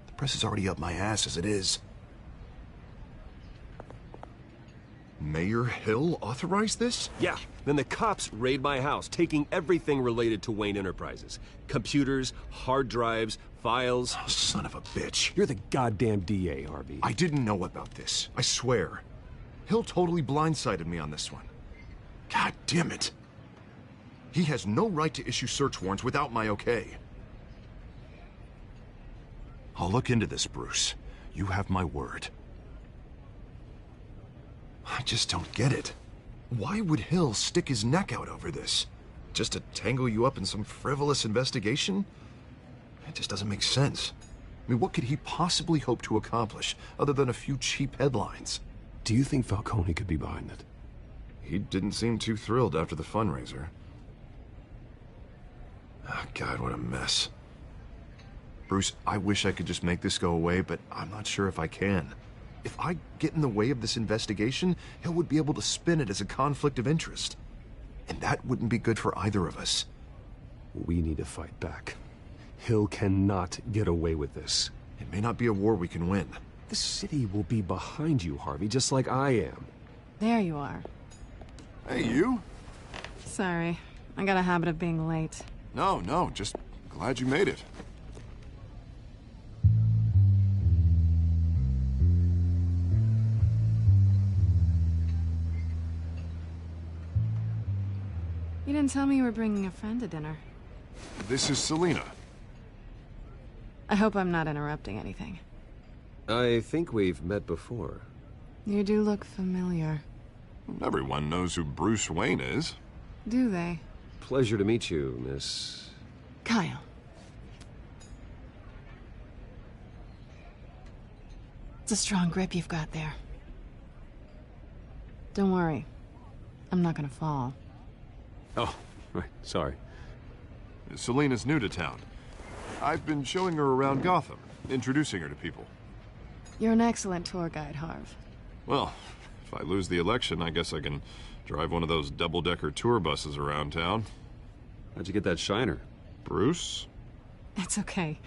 The press is already up my ass as it is. Mayor Hill authorized this? Yeah, then the cops raid my house, taking everything related to Wayne Enterprises. Computers, hard drives, files. Oh, son of a bitch. You're the goddamn DA, Harvey. I didn't know about this. I swear. Hill totally blindsided me on this one. God damn it. He has no right to issue search warrants without my okay. I'll look into this, Bruce. You have my word. I just don't get it. Why would Hill stick his neck out over this? Just to tangle you up in some frivolous investigation? It just doesn't make sense. I mean, what could he possibly hope to accomplish other than a few cheap headlines? Do you think Falcone could be behind it? He didn't seem too thrilled after the fundraiser. Oh, God, what a mess. Bruce, I wish I could just make this go away, but I'm not sure if I can. If I get in the way of this investigation, Hill would be able to spin it as a conflict of interest. And that wouldn't be good for either of us. We need to fight back. Hill cannot get away with this. It may not be a war we can win. The city will be behind you, Harvey, just like I am. There you are. Hey, you? Sorry. I got a habit of being late. No, just glad you made it. You didn't tell me you were bringing a friend to dinner. This is Selina. I hope I'm not interrupting anything. I think we've met before. You do look familiar. Everyone knows who Bruce Wayne is. Do they? Pleasure to meet you, Miss... Kyle. It's a strong grip you've got there. Don't worry. I'm not gonna fall. Oh, right. Sorry. Selina's new to town. I've been showing her around Gotham, introducing her to people. You're an excellent tour guide, Harv. Well, if I lose the election, I guess I can drive one of those double-decker tour buses around town. How'd you get that shiner? Bruce? It's okay.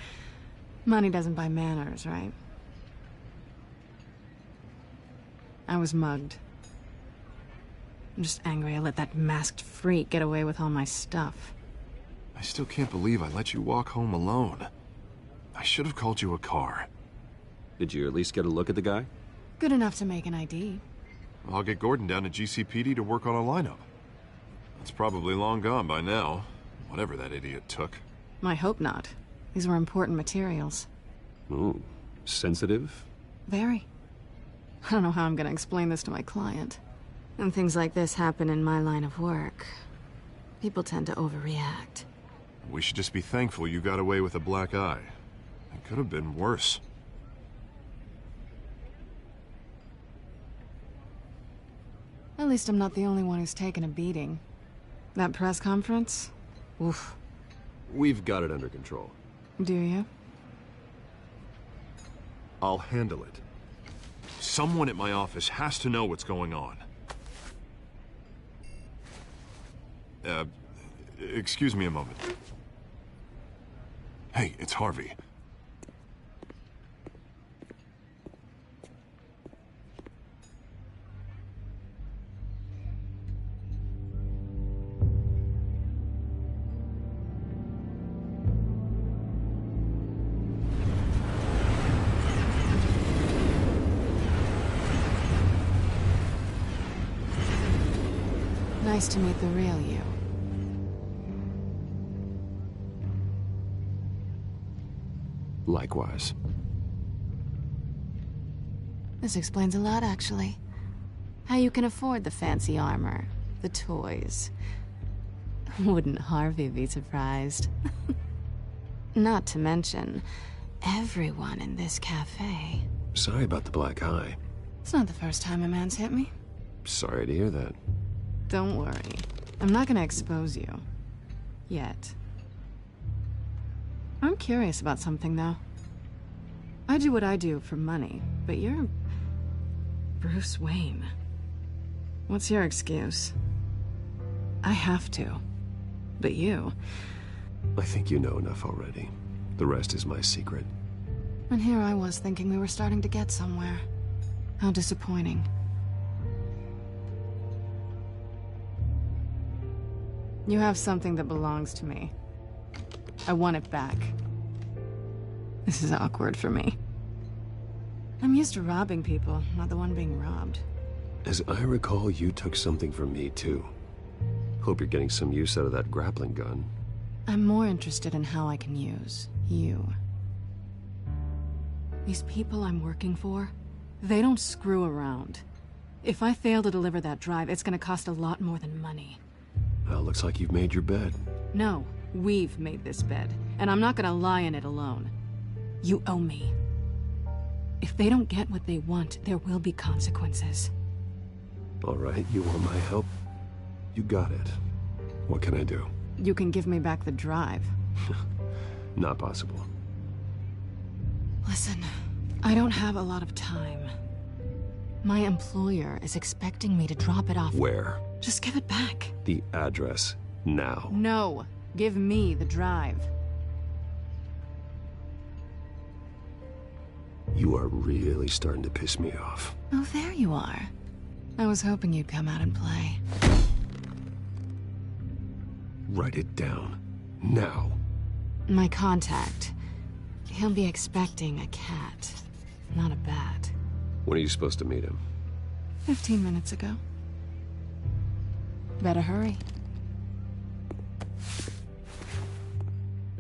Money doesn't buy manners, right? I was mugged. I'm just angry I let that masked freak get away with all my stuff. I still can't believe I let you walk home alone. I should have called you a car. Did you at least get a look at the guy? Good enough to make an ID. I'll get Gordon down to GCPD to work on a lineup. It's probably long gone by now, whatever that idiot took. I hope not. These were important materials. Ooh, sensitive? Very. I don't know how I'm gonna explain this to my client. When things like this happen in my line of work, people tend to overreact. We should just be thankful you got away with a black eye. It could have been worse. At least I'm not the only one who's taken a beating. That press conference? Oof. We've got it under control. Do you? I'll handle it. Someone at my office has to know what's going on. Excuse me a moment. Hey, it's Harvey. Nice to meet the real you. Likewise. This explains a lot, actually. How you can afford the fancy armor, the toys. Wouldn't Harvey be surprised? Not to mention, everyone in this cafe. Sorry about the black eye. It's not the first time a man's hit me. Sorry to hear that. Don't worry. I'm not gonna expose you. Yet. I'm curious about something, though. I do what I do for money, but you're... Bruce Wayne. What's your excuse? I have to. But you... I think you know enough already. The rest is my secret. And here I was thinking we were starting to get somewhere. How disappointing. You have something that belongs to me. I want it back. This is awkward for me. I'm used to robbing people, not the one being robbed. As I recall, you took something from me, too. Hope you're getting some use out of that grappling gun. I'm more interested in how I can use you. These people I'm working for, they don't screw around. If I fail to deliver that drive, it's gonna cost a lot more than money. Well, looks like you've made your bed. No, we've made this bed, and I'm not gonna lie in it alone. You owe me. If they don't get what they want, there will be consequences. All right, you want my help? You got it. What can I do? You can give me back the drive. Not possible. Listen, I don't have a lot of time. My employer is expecting me to drop it off. Where? Just give it back. The address, now. No, give me the drive. You are really starting to piss me off. Oh, there you are. I was hoping you'd come out and play. Write it down. Now. My contact. He'll be expecting a cat, not a bat. When are you supposed to meet him? 15 minutes ago. Better hurry.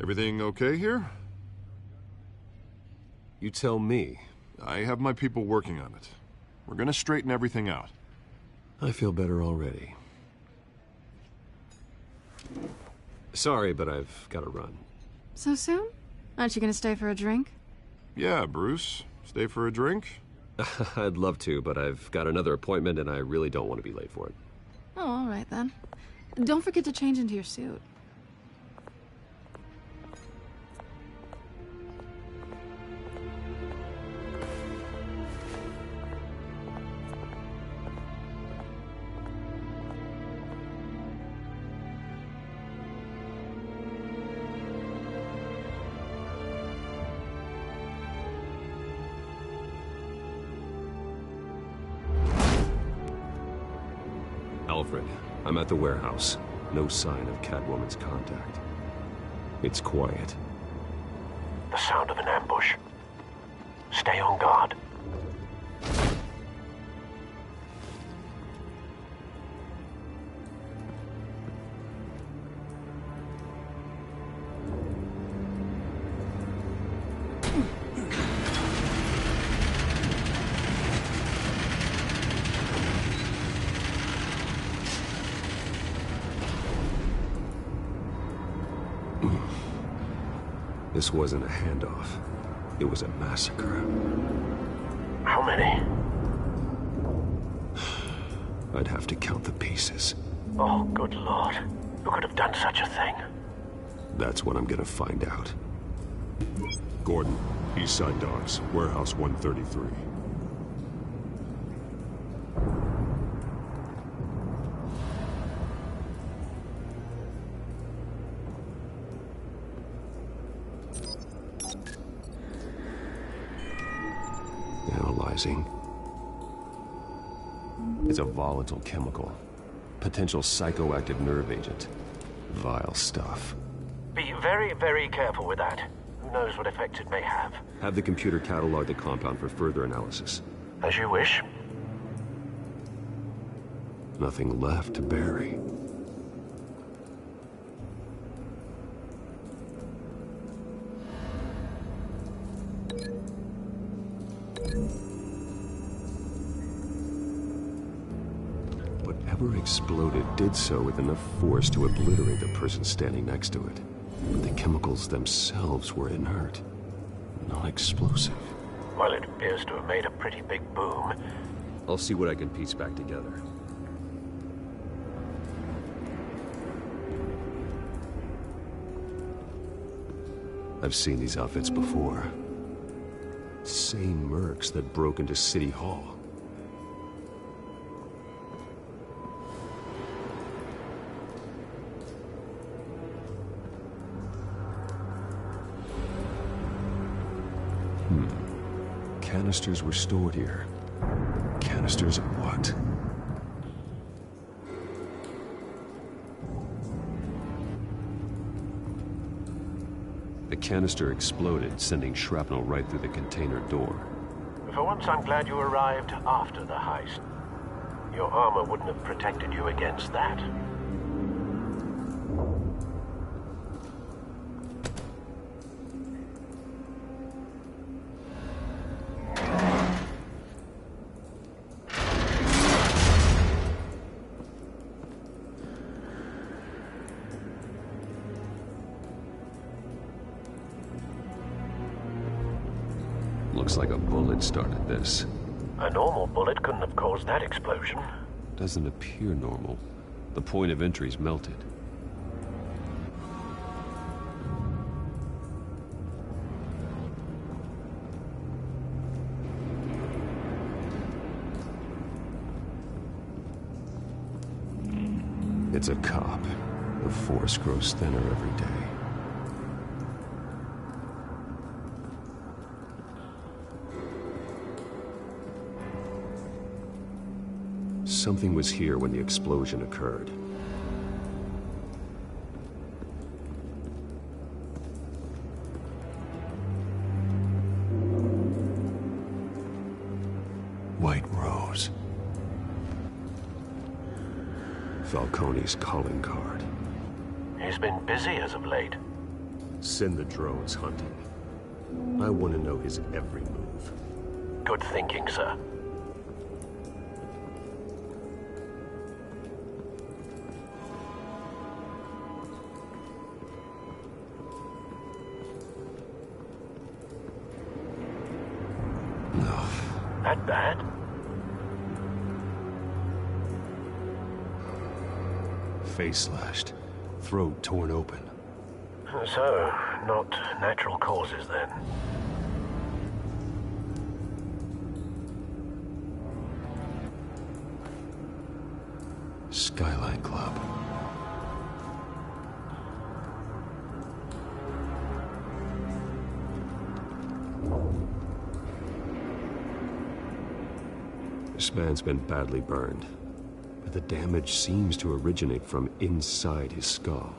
Everything okay here? You tell me. I have my people working on it. We're gonna straighten everything out. I feel better already. Sorry, but I've got to run. So soon? Aren't you gonna stay for a drink? Yeah, Bruce. Stay for a drink? I'd love to, but I've got another appointment and I really don't want to be late for it. Oh, all right then. Don't forget to change into your suit. Alfred, I'm at the warehouse. No sign of Catwoman's contact. It's quiet. The sound of an ambush. Stay on guard. This wasn't a handoff. It was a massacre. How many? I'd have to count the pieces. Oh, good Lord. Who could have done such a thing? That's what I'm gonna find out. Gordon, East Side Docks, Warehouse 133. Analyzing. It's a volatile chemical. Potential psychoactive nerve agent. Vile stuff. Be very, very careful with that. Who knows what effects it may have. Have the computer catalog the compound for further analysis. As you wish. Nothing left to bury. Whatever exploded did so with enough force to obliterate the person standing next to it. But the chemicals themselves were inert, non-explosive. Well, it appears to have made a pretty big boom. I'll see what I can piece back together. I've seen these outfits before. Same mercs that broke into City Hall. Canisters were stored here. Canisters of what? The canister exploded, sending shrapnel right through the container door. For once, I'm glad you arrived after the heist. Your armor wouldn't have protected you against that. Looks like a bullet started this. A normal bullet couldn't have caused that explosion. Doesn't appear normal. The point of entry's melted. It's a cop. The force grows thinner every day. Something was here when the explosion occurred. White Rose. Falcone's calling card. He's been busy as of late. Send the drones hunting. I want to know his every move. Good thinking, sir. No. That bad? Face slashed. Throat torn open. So, not natural causes then. Skyline Club. This man's been badly burned, but the damage seems to originate from inside his skull.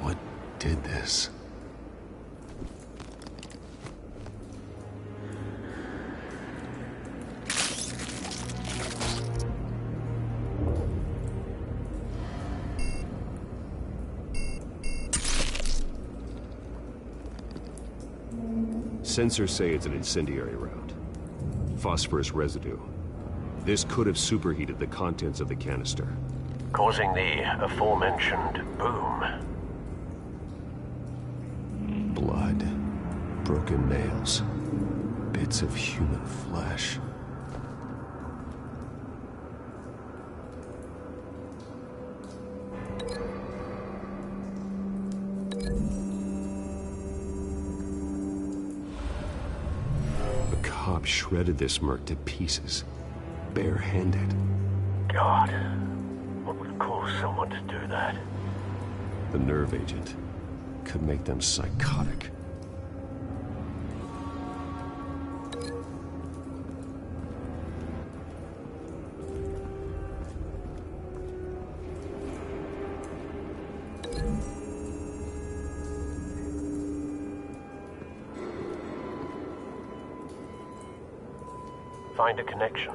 What did this? Sensors say it's an incendiary round. Phosphorus residue. This could have superheated the contents of the canister, causing the aforementioned boom. Blood, broken nails, bits of human flesh. A cop shredded this merc to pieces, barehanded. God, what would cause someone to do that? The nerve agent could make them psychotic. Find a connection.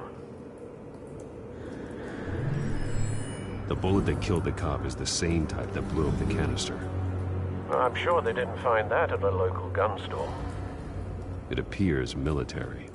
The bullet that killed the cop is the same type that blew up the canister. I'm sure they didn't find that at a local gun store. It appears military.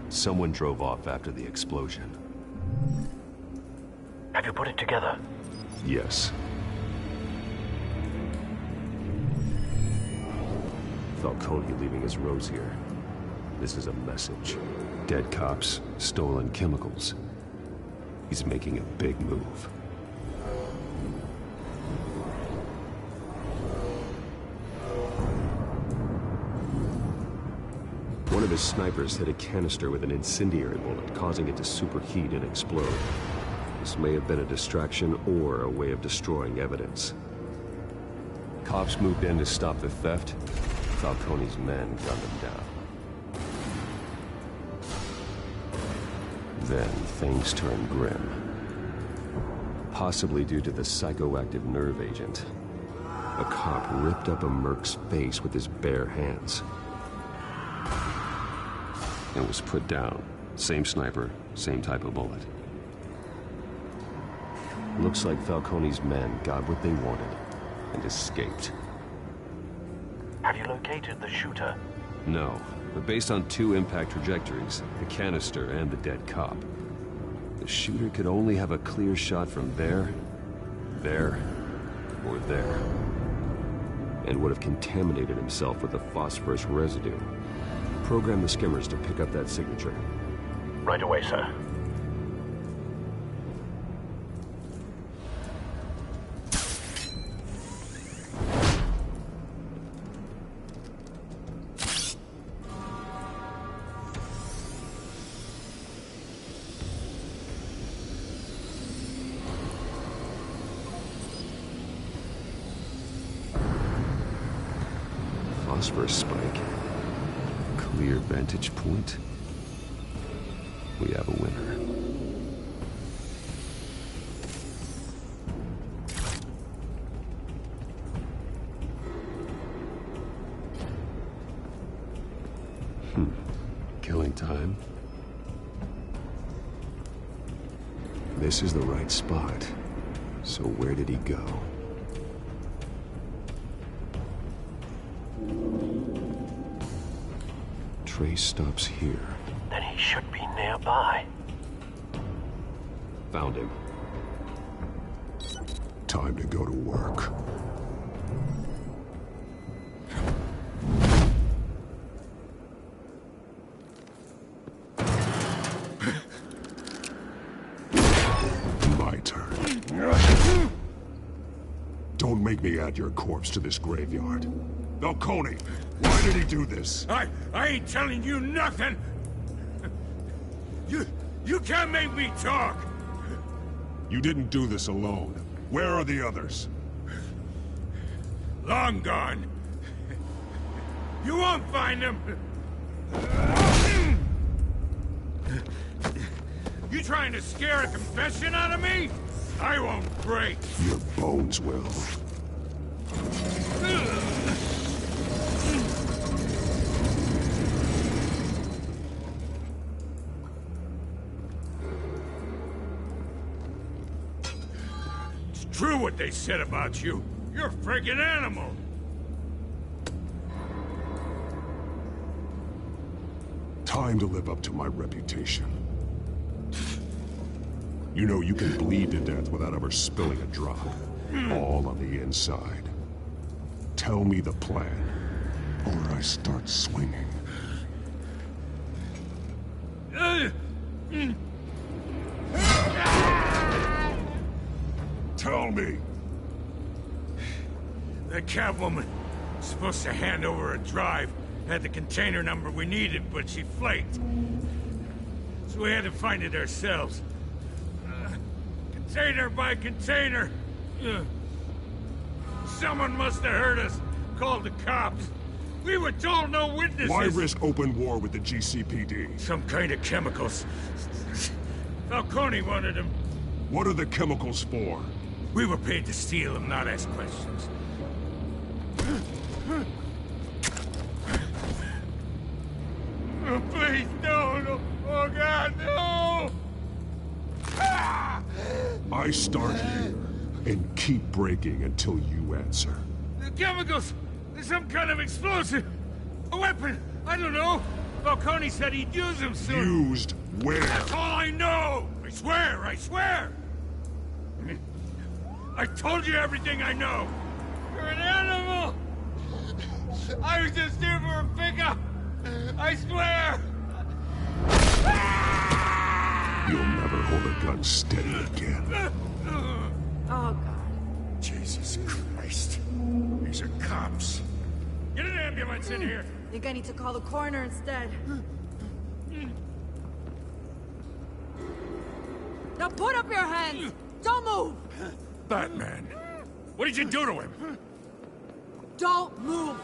Someone drove off after the explosion. Have you put it together? Yes. Falcone leaving his rose here. This is a message. Dead cops, stolen chemicals. He's making a big move. One of his snipers hit a canister with an incendiary bullet, causing it to superheat and explode. This may have been a distraction or a way of destroying evidence. Cops moved in to stop the theft. Falcone's men gunned him down. Then things turned grim. Possibly due to the psychoactive nerve agent. A cop ripped up a merc's face with his bare hands. And was put down. Same sniper, same type of bullet. Looks like Falcone's men got what they wanted and escaped. Have you located the shooter? No, but based on two impact trajectories, the canister and the dead cop, the shooter could only have a clear shot from there, or there, and would have contaminated himself with the phosphorus residue. Program the skimmers to pick up that signature. Right away, sir. Phosphorus spike. Clear vantage point. We have a winner. time. This is the right spot. So where did he go? Trace stops here. Then he should be nearby. Found him. Time to go to work. My turn. Don't make me add your corpse to this graveyard. Falcone, why did he do this? I ain't telling you nothing! You can't make me talk! You didn't do this alone. Where are the others? Long gone. You won't find them! You trying to scare a confession out of me? I won't break. Your bones will. It's true what they said about you. You're a friggin' animal. Time to live up to my reputation. You know you can bleed to death without ever spilling a drop. All on the inside. Tell me the plan, or I start swinging. Tell me! The Catwoman was supposed to hand over a drive. Had the container number we needed, but she flaked. So we had to find it ourselves. Container by container. Someone must have heard us. Called the cops. We were told no witnesses. Why risk open war with the GCPD? Some kind of chemicals. Falcone wanted them. What are the chemicals for? We were paid to steal them, not ask questions. Oh, please, no. Oh, God, no! I start here and keep breaking until you answer. The chemicals! There's some kind of explosive! A weapon! I don't know! Falcone said he'd use them soon! Used where? That's all I know! I swear! I told you everything I know! You're an animal! I was just here for a pickup! I swear! You'll never hold a gun steady again. Oh, God. Jesus Christ. These are cops. Get an ambulance in here! Think I need to call the coroner instead. Now put up your hands! Don't move! Batman, what did you do to him? Don't move!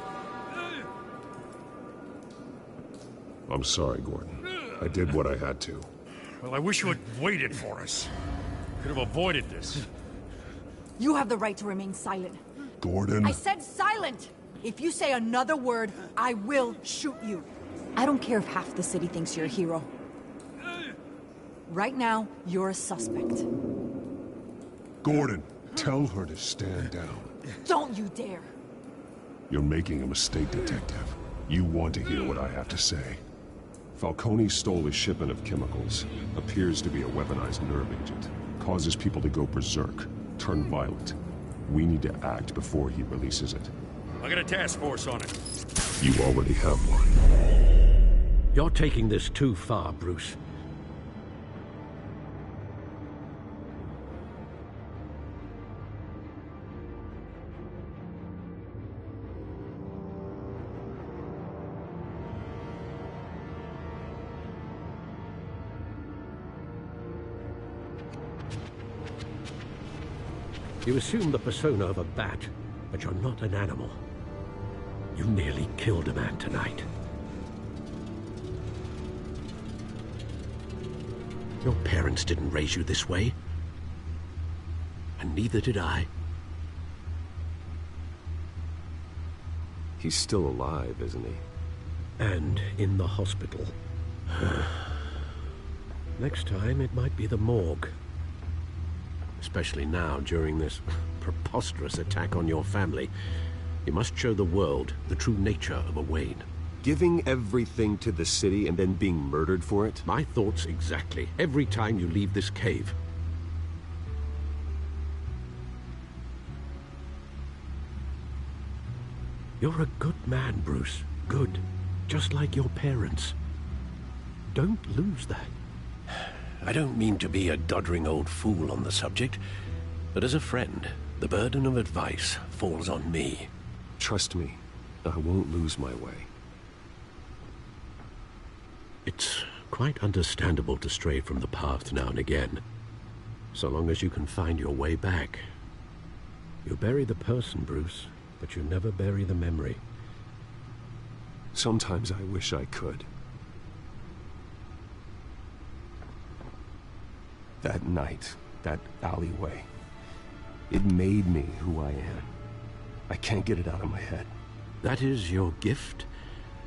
I'm sorry, Gordon. I did what I had to. Well, I wish you had waited for us. Could have avoided this. You have the right to remain silent. Gordon? I said silent! If you say another word, I will shoot you. I don't care if half the city thinks you're a hero. Right now, you're a suspect. Gordon, tell her to stand down. Don't you dare! You're making a mistake, Detective. You want to hear what I have to say. Falcone stole a shipment of chemicals. Appears to be a weaponized nerve agent. Causes people to go berserk, turn violent. We need to act before he releases it. I got a task force on it. You already have one. You're taking this too far, Bruce. You assume the persona of a bat, but you're not an animal. You nearly killed a man tonight. Your parents didn't raise you this way. And neither did I. He's still alive, isn't he? And in the hospital, Next time, it might be the morgue. Especially now, during this preposterous attack on your family. You must show the world the true nature of a Wayne. Giving everything to the city and then being murdered for it? My thoughts exactly. Every time you leave this cave. You're a good man, Bruce. Good. Just like your parents. Don't lose that. I don't mean to be a doddering old fool on the subject, but as a friend, the burden of advice falls on me. Trust me, I won't lose my way. It's quite understandable to stray from the path now and again, so long as you can find your way back. You bury the person, Bruce, but you never bury the memory. Sometimes I wish I could. That night, that alleyway, it made me who I am. I can't get it out of my head. That is your gift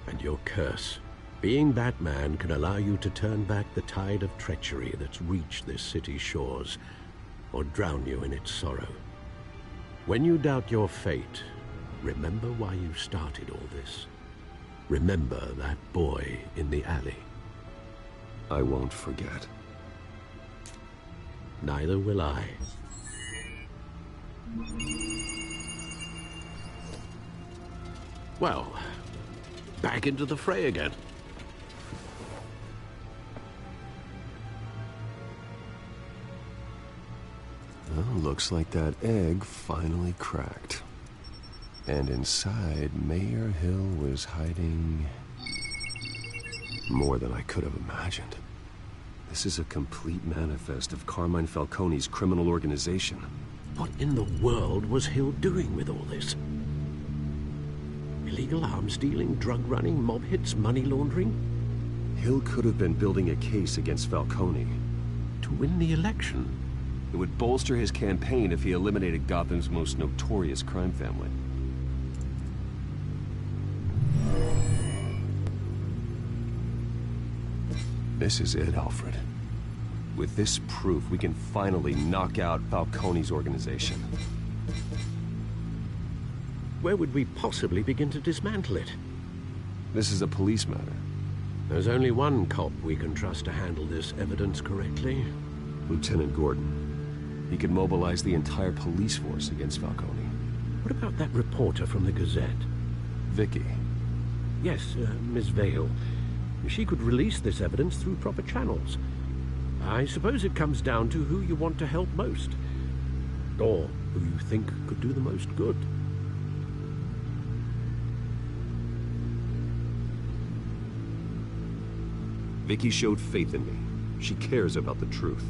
and your curse. Being Batman can allow you to turn back the tide of treachery that's reached this city's shores, or drown you in its sorrow. When you doubt your fate, remember why you started all this. Remember that boy in the alley. I won't forget. Neither will I. Well, back into the fray again. Well, looks like that egg finally cracked. And inside, Mayor Hill was hiding more than I could have imagined. This is a complete manifest of Carmine Falcone's criminal organization. What in the world was Hill doing with all this? Illegal arms dealing, drug running, mob hits, money laundering? Hill could have been building a case against Falcone. To win the election? It would bolster his campaign if he eliminated Gotham's most notorious crime family. This is it, Alfred. With this proof, we can finally knock out Falcone's organization. Where would we possibly begin to dismantle it? This is a police matter. There's only one cop we can trust to handle this evidence correctly. Lieutenant Gordon. He could mobilize the entire police force against Falcone. What about that reporter from the Gazette? Vicky. Yes, Miss Vale. She could release this evidence through proper channels. I suppose it comes down to who you want to help most. Or who you think could do the most good. Vicky showed faith in me. She cares about the truth.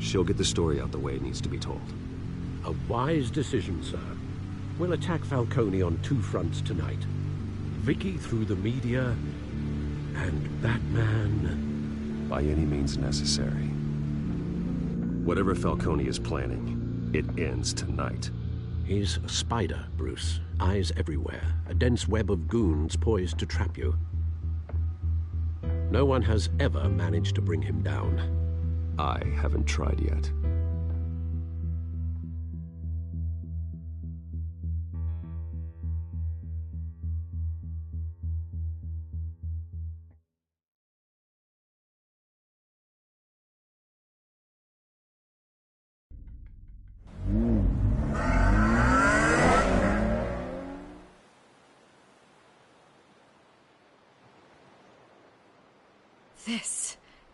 She'll get the story out the way it needs to be told. A wise decision, sir. We'll attack Falcone on two fronts tonight. Vicky through the media, and Batman... by any means necessary. Whatever Falcone is planning, it ends tonight. He's a spider, Bruce. Eyes everywhere. A dense web of goons poised to trap you. No one has ever managed to bring him down. I haven't tried yet.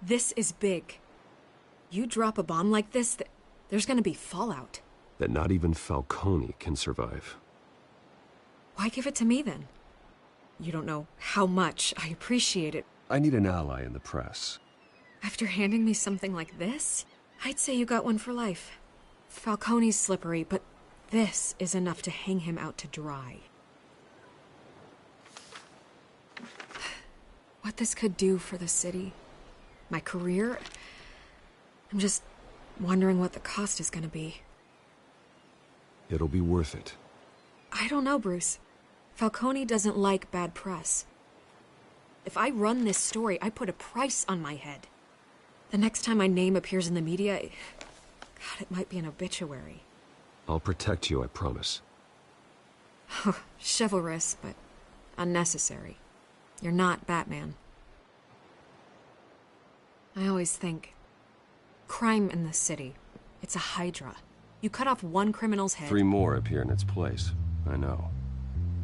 This is big. You drop a bomb like this, there's gonna be fallout. That not even Falcone can survive. Why give it to me, then? You don't know how much I appreciate it. I need an ally in the press. After handing me something like this, I'd say you got one for life. Falcone's slippery, but this is enough to hang him out to dry. What this could do for the city, my career, I'm just wondering what the cost is gonna be. It'll be worth it. I don't know, Bruce. Falcone doesn't like bad press. If I run this story, I put a price on my head. The next time my name appears in the media, God, it might be an obituary. I'll protect you, I promise. Chivalrous, but unnecessary. You're not Batman. I always think, crime in this city, it's a hydra. You cut off one criminal's head... 3 more appear in its place. I know.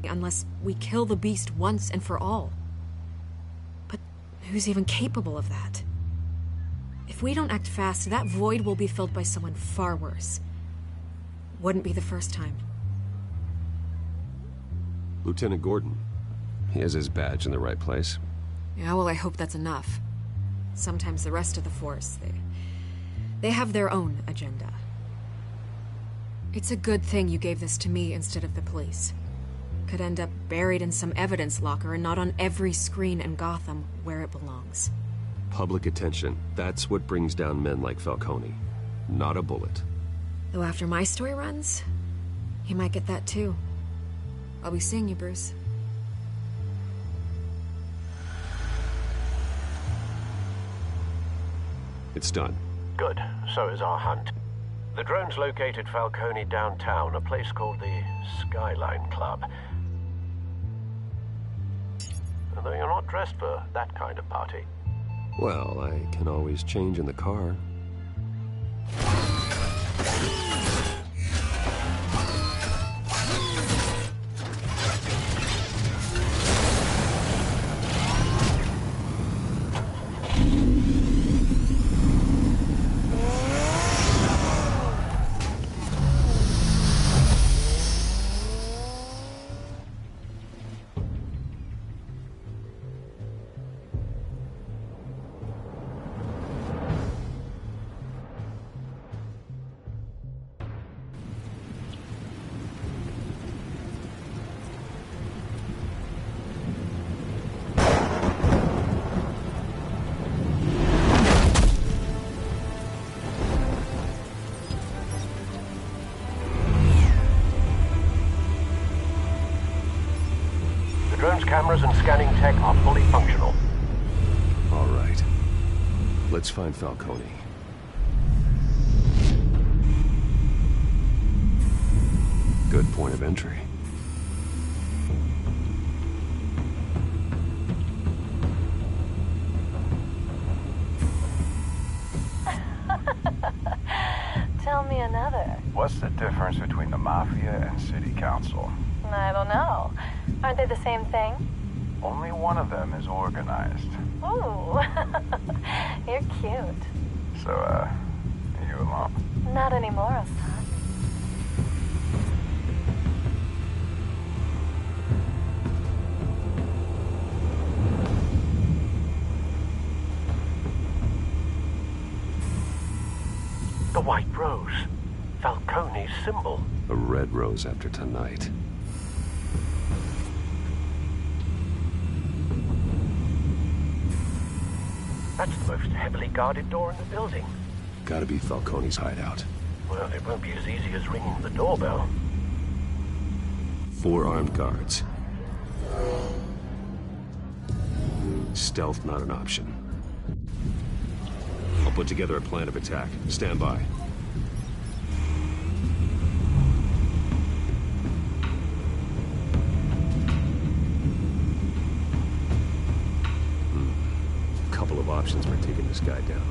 Unless we kill the beast once and for all. But who's even capable of that? If we don't act fast, that void will be filled by someone far worse. Wouldn't be the first time. Lieutenant Gordon. He has his badge in the right place. Yeah, well, I hope that's enough. Sometimes the rest of the force, they have their own agenda. It's a good thing you gave this to me instead of the police. Could end up buried in some evidence locker and not on every screen in Gotham where it belongs. Public attention. That's what brings down men like Falcone. Not a bullet. Though after my story runs, he might get that too. I'll be seeing you, Bruce. It's done. Good. So is our hunt. The drones located Falcone downtown, a place called the Skyline Club. Although you're not dressed for that kind of party. Well, I can always change in the car. Cameras and scanning tech are fully functional. All right. Let's find Falcone. Good point of entry. Tell me another. What's the difference between the Mafia and City Council? I don't know. Aren't they the same thing? Only one of them is organized. Ooh. You're cute. So, are you alone? Not anymore, Ostan. The White Rose. Falcone's symbol. A red rose after tonight. That's the most heavily guarded door in the building. Gotta be Falcone's hideout. Well, it won't be as easy as ringing the doorbell. 4 armed guards. Stealth not an option. I'll put together a plan of attack. Stand by. Couple of options for taking this guy down.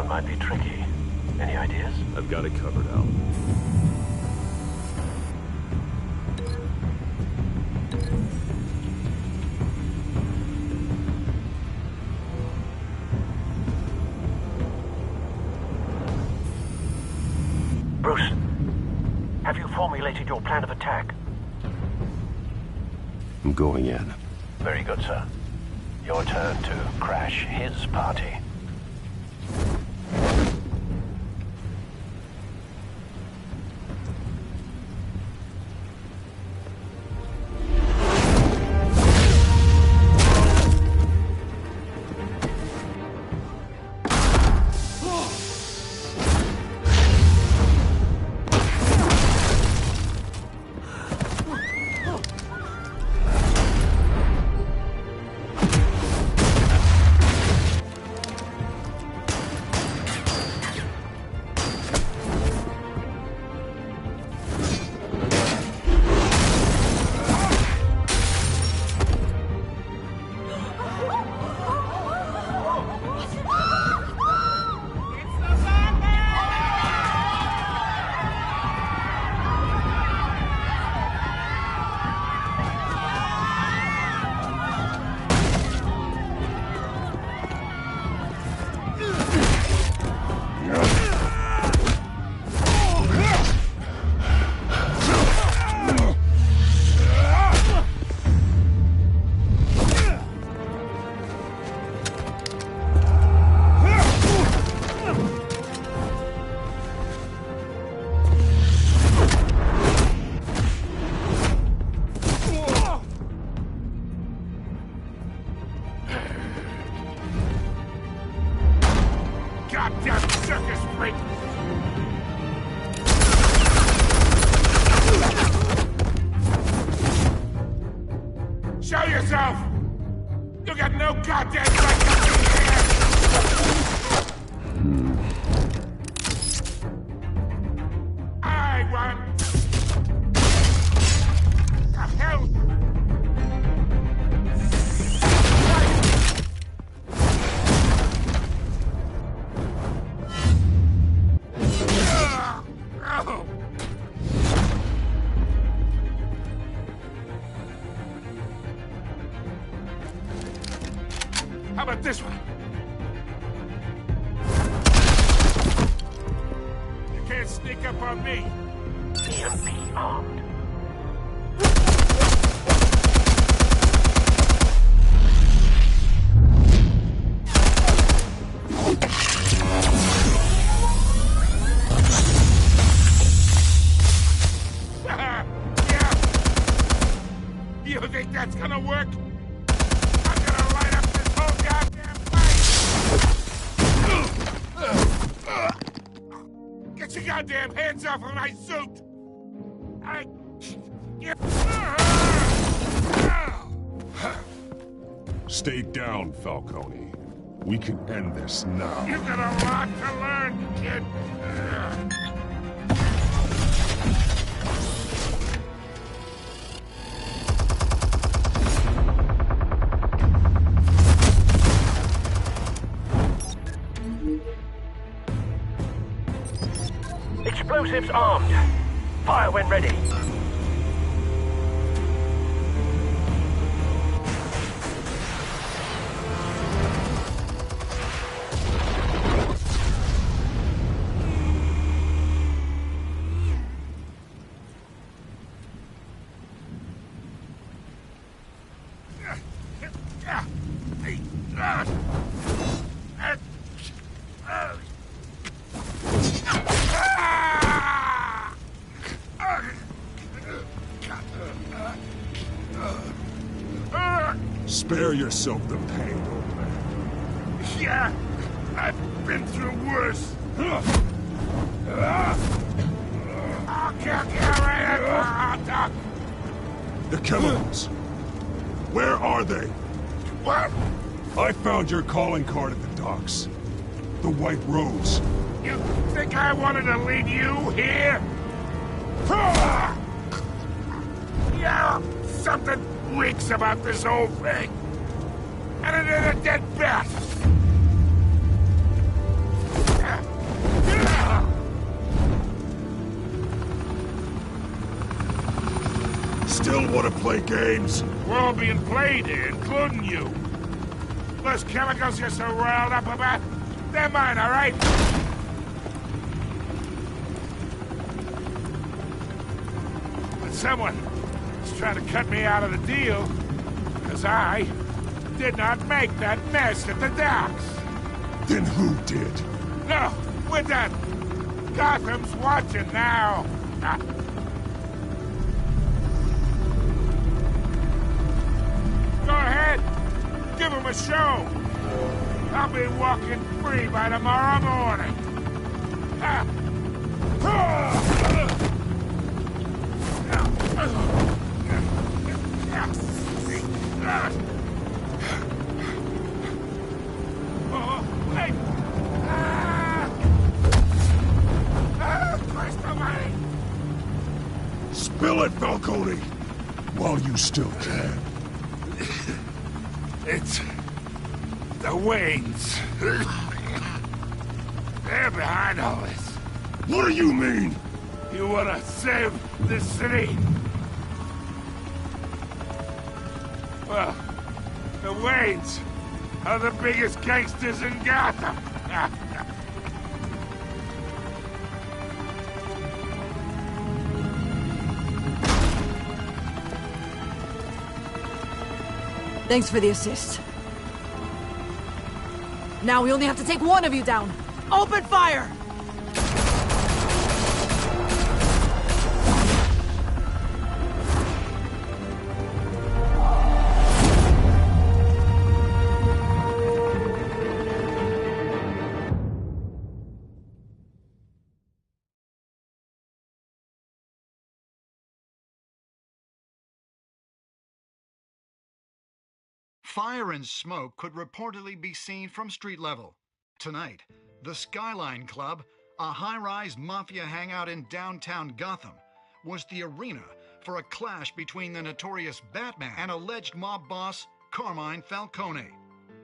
might be tricky. Any ideas? I've got it covered, Al. Bruce, have you formulated your plan of attack? I'm going in. Very good, sir. Your turn to crash his party. Goddamn circus freak! Show yourself! You got no goddamn right to be here! I want... The hell? How about this one? You can't sneak up on me. And be armed. Yeah. You think that's gonna work? Get your goddamn hands off of my suit! Stay down, Falcone. We can end this now. You've got a lot to learn, kid. Explosives armed. Fire when ready. Spare yourself the pain, old man. Yeah, I've been through worse. I'll kill you right. The chemicals. Where are they? What? I found your calling card at the docks. The White Rose. You think I wanted to lead you here? Yeah, something reeks about this whole thing. And it ain't a dead bat. still want to play games? We're all being played here, including you. Those chemicals you're so riled up about, they're mine, all right? But someone is trying to cut me out of the deal, because I did not make that mess at the docks. Then who did? No, we're done. Gotham's watching now. Go ahead. Give him a show. I'll be walking free by tomorrow morning. Spill it, Falcone! While you still can. It's the Waynes. They're behind all this. What do you mean? You want to save this city? Well, the Waynes are the biggest gangsters in Gotham. Thanks for the assist. Now we only have to take one of you down. Open fire! Fire and smoke could reportedly be seen from street level. Tonight, the Skyline Club, a high-rise mafia hangout in downtown Gotham, was the arena for a clash between the notorious Batman and alleged mob boss Carmine Falcone,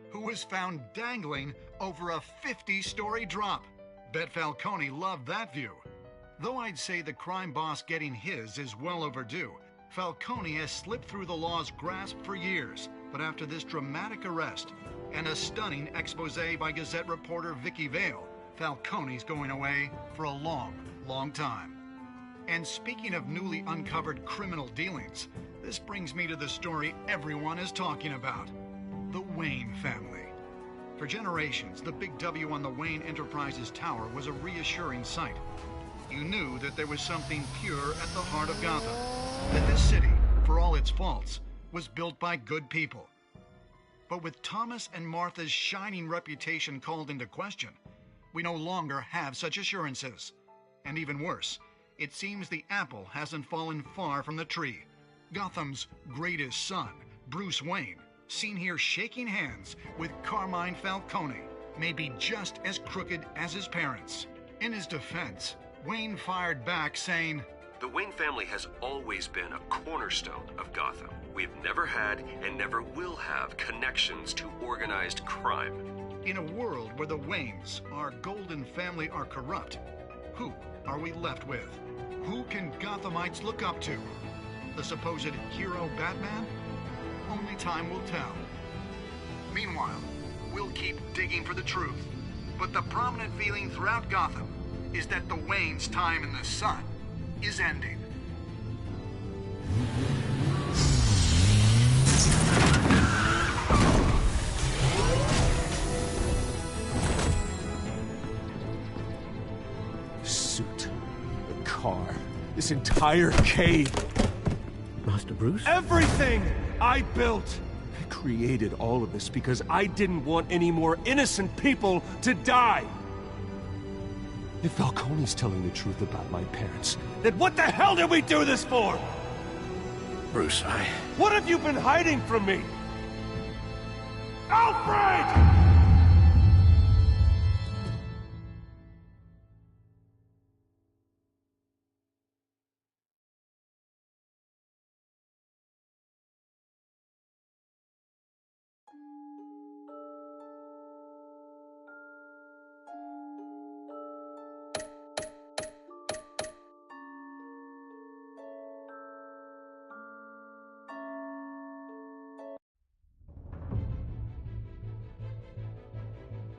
who was found dangling over a 50-story drop. Bet Falcone loved that view. Though I'd say the crime boss getting his is well overdue, Falcone has slipped through the law's grasp for years. But after this dramatic arrest and a stunning expose by Gazette reporter Vicky Vale, Falcone's going away for a long, long time. And speaking of newly uncovered criminal dealings, this brings me to the story everyone is talking about: the Wayne family. For generations, the big W on the Wayne Enterprises Tower was a reassuring sight. You knew that there was something pure at the heart of Gotham, that this city, for all its faults, was built by good people. But with Thomas and Martha's shining reputation called into question, we no longer have such assurances. And even worse, it seems the apple hasn't fallen far from the tree. Gotham's greatest son, Bruce Wayne, seen here shaking hands with Carmine Falcone, may be just as crooked as his parents. In his defense, Wayne fired back saying, "The Wayne family has always been a cornerstone of Gotham. We've never had and never will have connections to organized crime." In a world where the Waynes, our golden family, are corrupt, who are we left with? Who can Gothamites look up to? The supposed hero Batman? Only time will tell. Meanwhile, we'll keep digging for the truth. But the prominent feeling throughout Gotham is that the Waynes' time in the sun is ending. The suit, the car, this entire cave. Master Bruce? Everything I built! I created all of this because I didn't want any more innocent people to die! If Falcone's telling the truth about my parents, then what the hell did we do this for? Bruce, What have you been hiding from me? Alfred!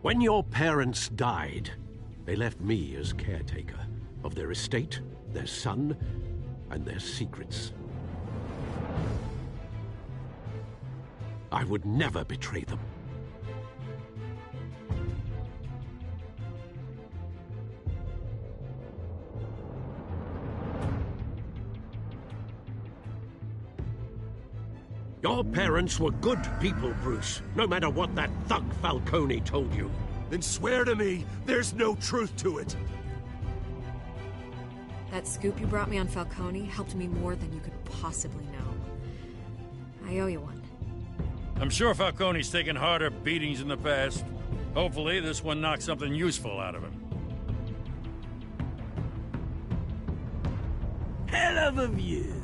When your parents died, they left me as caretaker of their estate, their son, and their secrets. I would never betray them. Your parents were good people, Bruce, no matter what that thug Falcone told you. Then swear to me there's no truth to it. That scoop you brought me on Falcone helped me more than you could possibly know. I owe you one. I'm sure Falcone's taken harder beatings in the past. Hopefully, this one knocks something useful out of him. Hell of a view.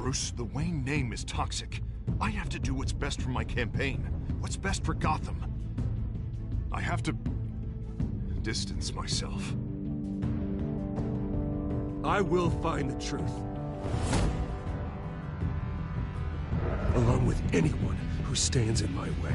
Bruce, the Wayne name is toxic. I have to do what's best for my campaign. What's best for Gotham. I have to distance myself. I will find the truth. Along with anyone who stands in my way.